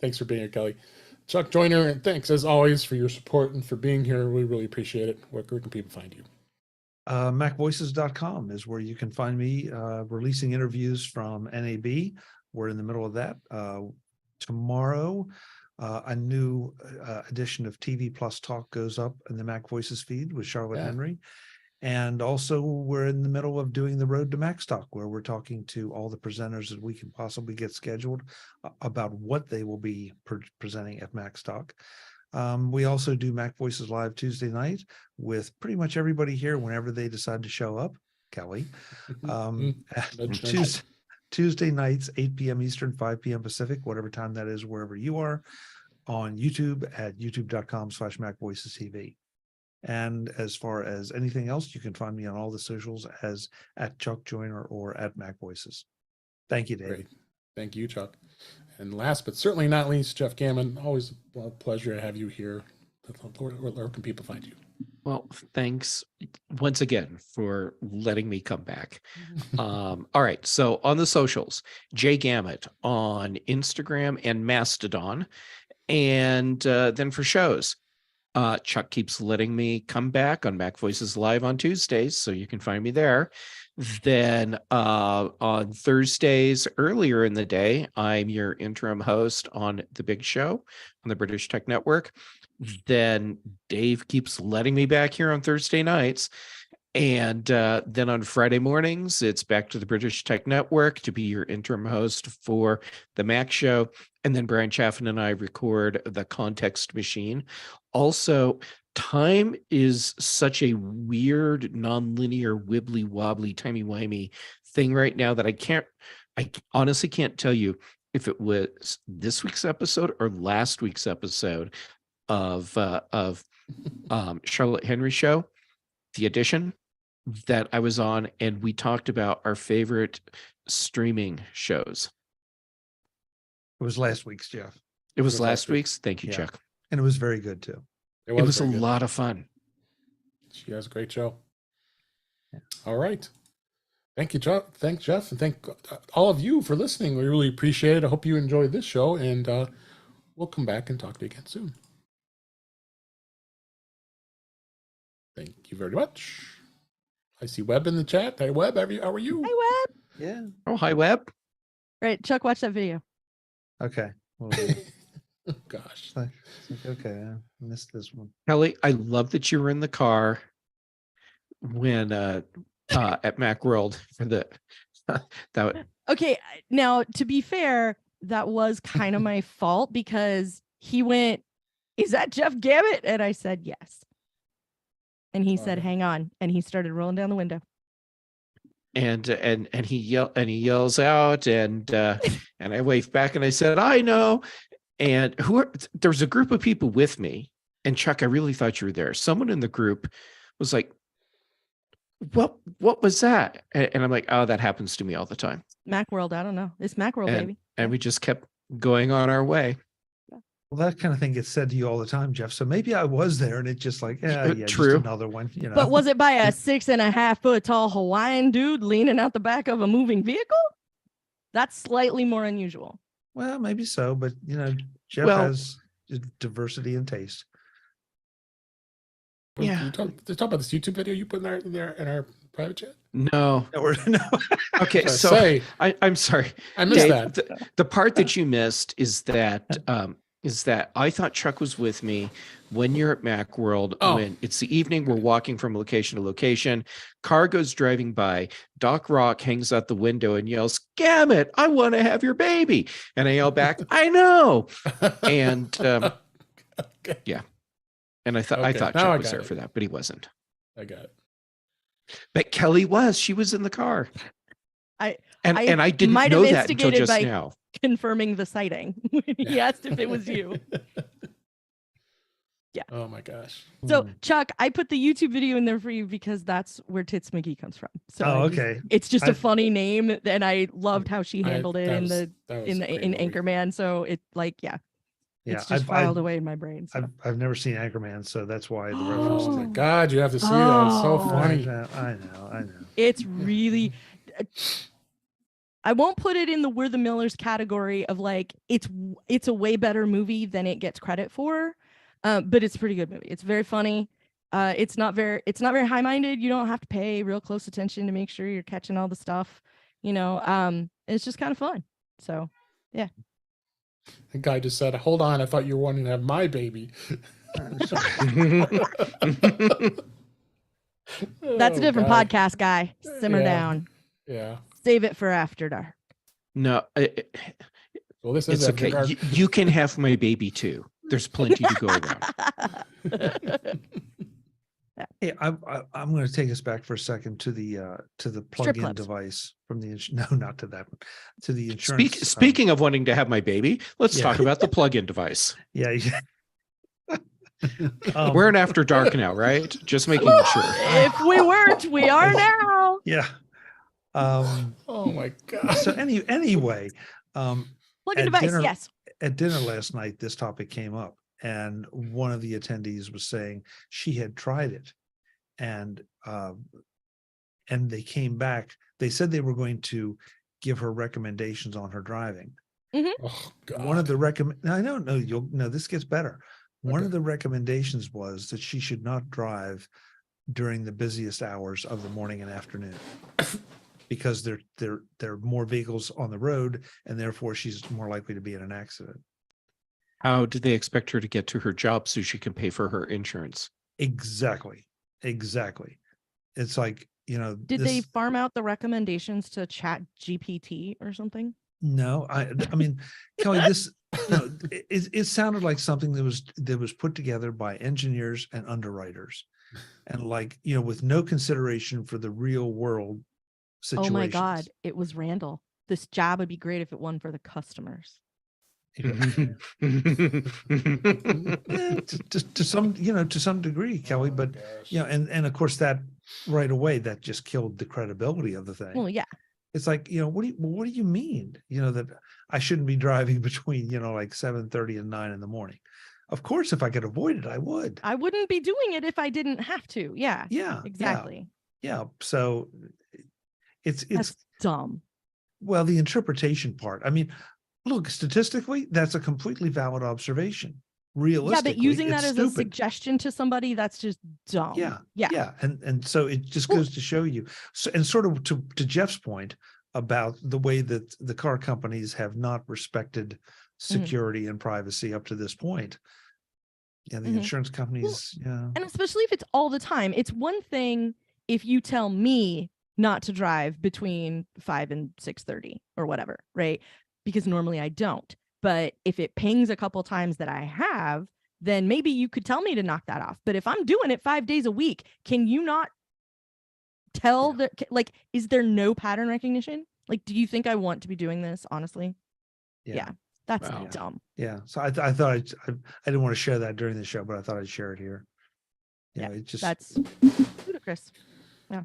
Thanks for being here, Kelly. Chuck Joyner, and thanks as always for your support and for being here. We really appreciate it. Where can people find you? MacVoices.com is where you can find me releasing interviews from NAB. We're in the middle of that. Tomorrow, a new edition of TV Plus Talk goes up in the Mac Voices feed with Charlotte Henry. And also we're in the middle of doing the Road to MacStock, where we're talking to all the presenters that we can possibly get scheduled about what they will be presenting at MacStock. We also do Mac Voices Live Tuesday night with pretty much everybody here whenever they decide to show up. Kelly. Tuesday nights, 8 p.m. Eastern, 5 p.m. Pacific, whatever time that is, wherever you are, on YouTube at youtube.com/MacVoicesTV. And as far as anything else, you can find me on all the socials as at Chuck Joyner or at Mac Voices. Thank you, Dave. Great. Thank you, Chuck. And last but certainly not least, Jeff Gammon, always a pleasure to have you here. Where can people find you? Well, thanks once again for letting me come back. All right. So on the socials, Jay Gammett on Instagram and Mastodon. And then for shows, Chuck keeps letting me come back on Mac Voices Live on Tuesdays, so you can find me there. Then on Thursdays earlier in the day, I'm your interim host on The Big Show on the British Tech Network. Then Dave keeps letting me back here on Thursday nights. And then on Friday mornings, it's back to the British Tech Network to be your interim host for the Mac Show. And then Brian Chaffin and I record the Context Machine. Also, time is such a weird, nonlinear, wibbly wobbly, timey-wimey thing right now that I honestly can't tell you if it was this week's episode or last week's episode of Charlotte Henry Show, The Edition, that I was on, and we talked about our favorite streaming shows. It was last week's, Jeff. It was last week's. Thank you, Chuck. And it was very good too. It was a lot of fun. She has a great show. Yeah. All right. Thank you, Jeff. Thank Jeff, and thank all of you for listening. We really appreciate it. I hope you enjoyed this show, and we'll come back and talk to you again soon. Thank you very much. I see Webb in the chat. Hey, Webb, how are you? Hi, Webb. Yeah. Oh, hi, Webb. Right, Chuck, watch that video. Okay. Well, gosh. Okay, I missed this one. Kelly, I love that you were in the car when at Macworld for the Okay, now to be fair, that was kind of my fault because he went, "Is that Jeff Gammett?" And I said yes. And he said, "Hang on," and he started rolling down the window. And he yells out, and I waved back and I said, "I know." And there was a group of people with me, and Chuck, I really thought you were there. Someone in the group was like, what was that? And I'm like, "Oh, that happens to me all the time." Macworld, I don't know. It's Macworld, baby. And we just kept going on our way. Well, that kind of thing gets said to you all the time, Jeff. So maybe I was there, and it's just like, yeah, true. Just another one, you know. But was it by a 6.5 foot tall Hawaiian dude leaning out the back of a moving vehicle? That's slightly more unusual. Well, maybe so, but you know, Jeff has diversity and taste. Yeah. You talk about this YouTube video you put in our private chat? No. No. Okay, so I'm sorry. I missed Dave, that. The part that you missed is that I thought Chuck was with me when you're at Macworld. When it's the evening, we're walking from location to location. Car goes driving by. Doc Rock hangs out the window and yells, "Gammett, I want to have your baby." And I yell back, "I know." And okay. Yeah. And I thought Chuck was there for that, but he wasn't. I got it. But Kelly was. She was in the car. I didn't know that until just now. Confirming the sighting when he asked if it was you. Oh my gosh. So Chuck, I put the YouTube video in there for you because that's where Tits McGee comes from. So okay. It's just a funny name, and I loved how she handled it in movie. Anchorman. So it it's just filed away in my brain. So. I've never seen Anchorman, so that's why the reference. Oh my God, you have to see that. It's so funny. I know. It's really. I won't put it in the We're the Millers category of like it's a way better movie than it gets credit for, but it's a pretty good movie. It's very funny. It's not very high minded. You don't have to pay real close attention to make sure you're catching all the stuff. It's just kind of fun. So, yeah. The guy just said, "Hold on, I thought you were wanting to have my baby." That's a different podcast, guy. Simmer down. Yeah. Save it for after dark. No, Well, this is it's okay. You can have my baby too. There's plenty to go around. Hey, I'm going to take us back for a second to the plug-in device from the not to that one, to the insurance. Speaking of wanting to have my baby, let's talk about the plug-in device. Yeah. We're in After Dark now, right? Just making sure. If we weren't, we are now. Yeah. Oh my God. So anyway, plug-in device. Yes. At dinner last night, this topic came up. And one of the attendees was saying she had tried it, and they came back. They said they were going to give her recommendations on her driving. Mm-hmm. Oh, God. One of the I don't know. This gets better. One of the recommendations was that she should not drive during the busiest hours of the morning and afternoon, because there are more vehicles on the road, and therefore she's more likely to be in an accident. How did they expect her to get to her job so she can pay for her insurance? Exactly. It's like, did they farm out the recommendations to Chat GPT or something? No, I mean, Kelly, this, it sounded like something that was put together by engineers and underwriters, and with no consideration for the real world situations. Oh my God, it was Randall. This job would be great if it won for the customers. To some degree, Kelly, but and of course that right away that just killed the credibility of the thing. Well, yeah, it's like, what do you mean, that I shouldn't be driving between like 7:30 and 9 in the morning? Of course, if I could avoid it, I would. I wouldn't be doing it if I didn't have to. Yeah, exactly. Yeah. So it's dumb. Well, the interpretation part, I mean, look, statistically, that's a completely valid observation. Realistically, but using that as stupid. a suggestion to somebody, that's just dumb. Yeah. And so it just goes to show you. So, and sort of to Jeff's point about the way that the car companies have not respected security and privacy up to this point. Yeah, the insurance companies, And especially if it's all the time. It's one thing if you tell me not to drive between 5 and 6:30 or whatever, right? Because normally I don't. But if it pings a couple times that I have, then maybe you could tell me to knock that off. But if I'm doing it 5 days a week, can you not tell that, is there no pattern recognition? Do you think I want to be doing this, honestly? Yeah. That's dumb. Yeah. So I thought I didn't want to share that during the show, but I thought I'd share it here. It just, that's ludicrous. Yeah.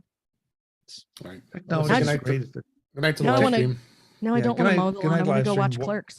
Right. No, it's great. Good night to the live team. No, I don't want to mow the lawn. I want to go watch Clerks.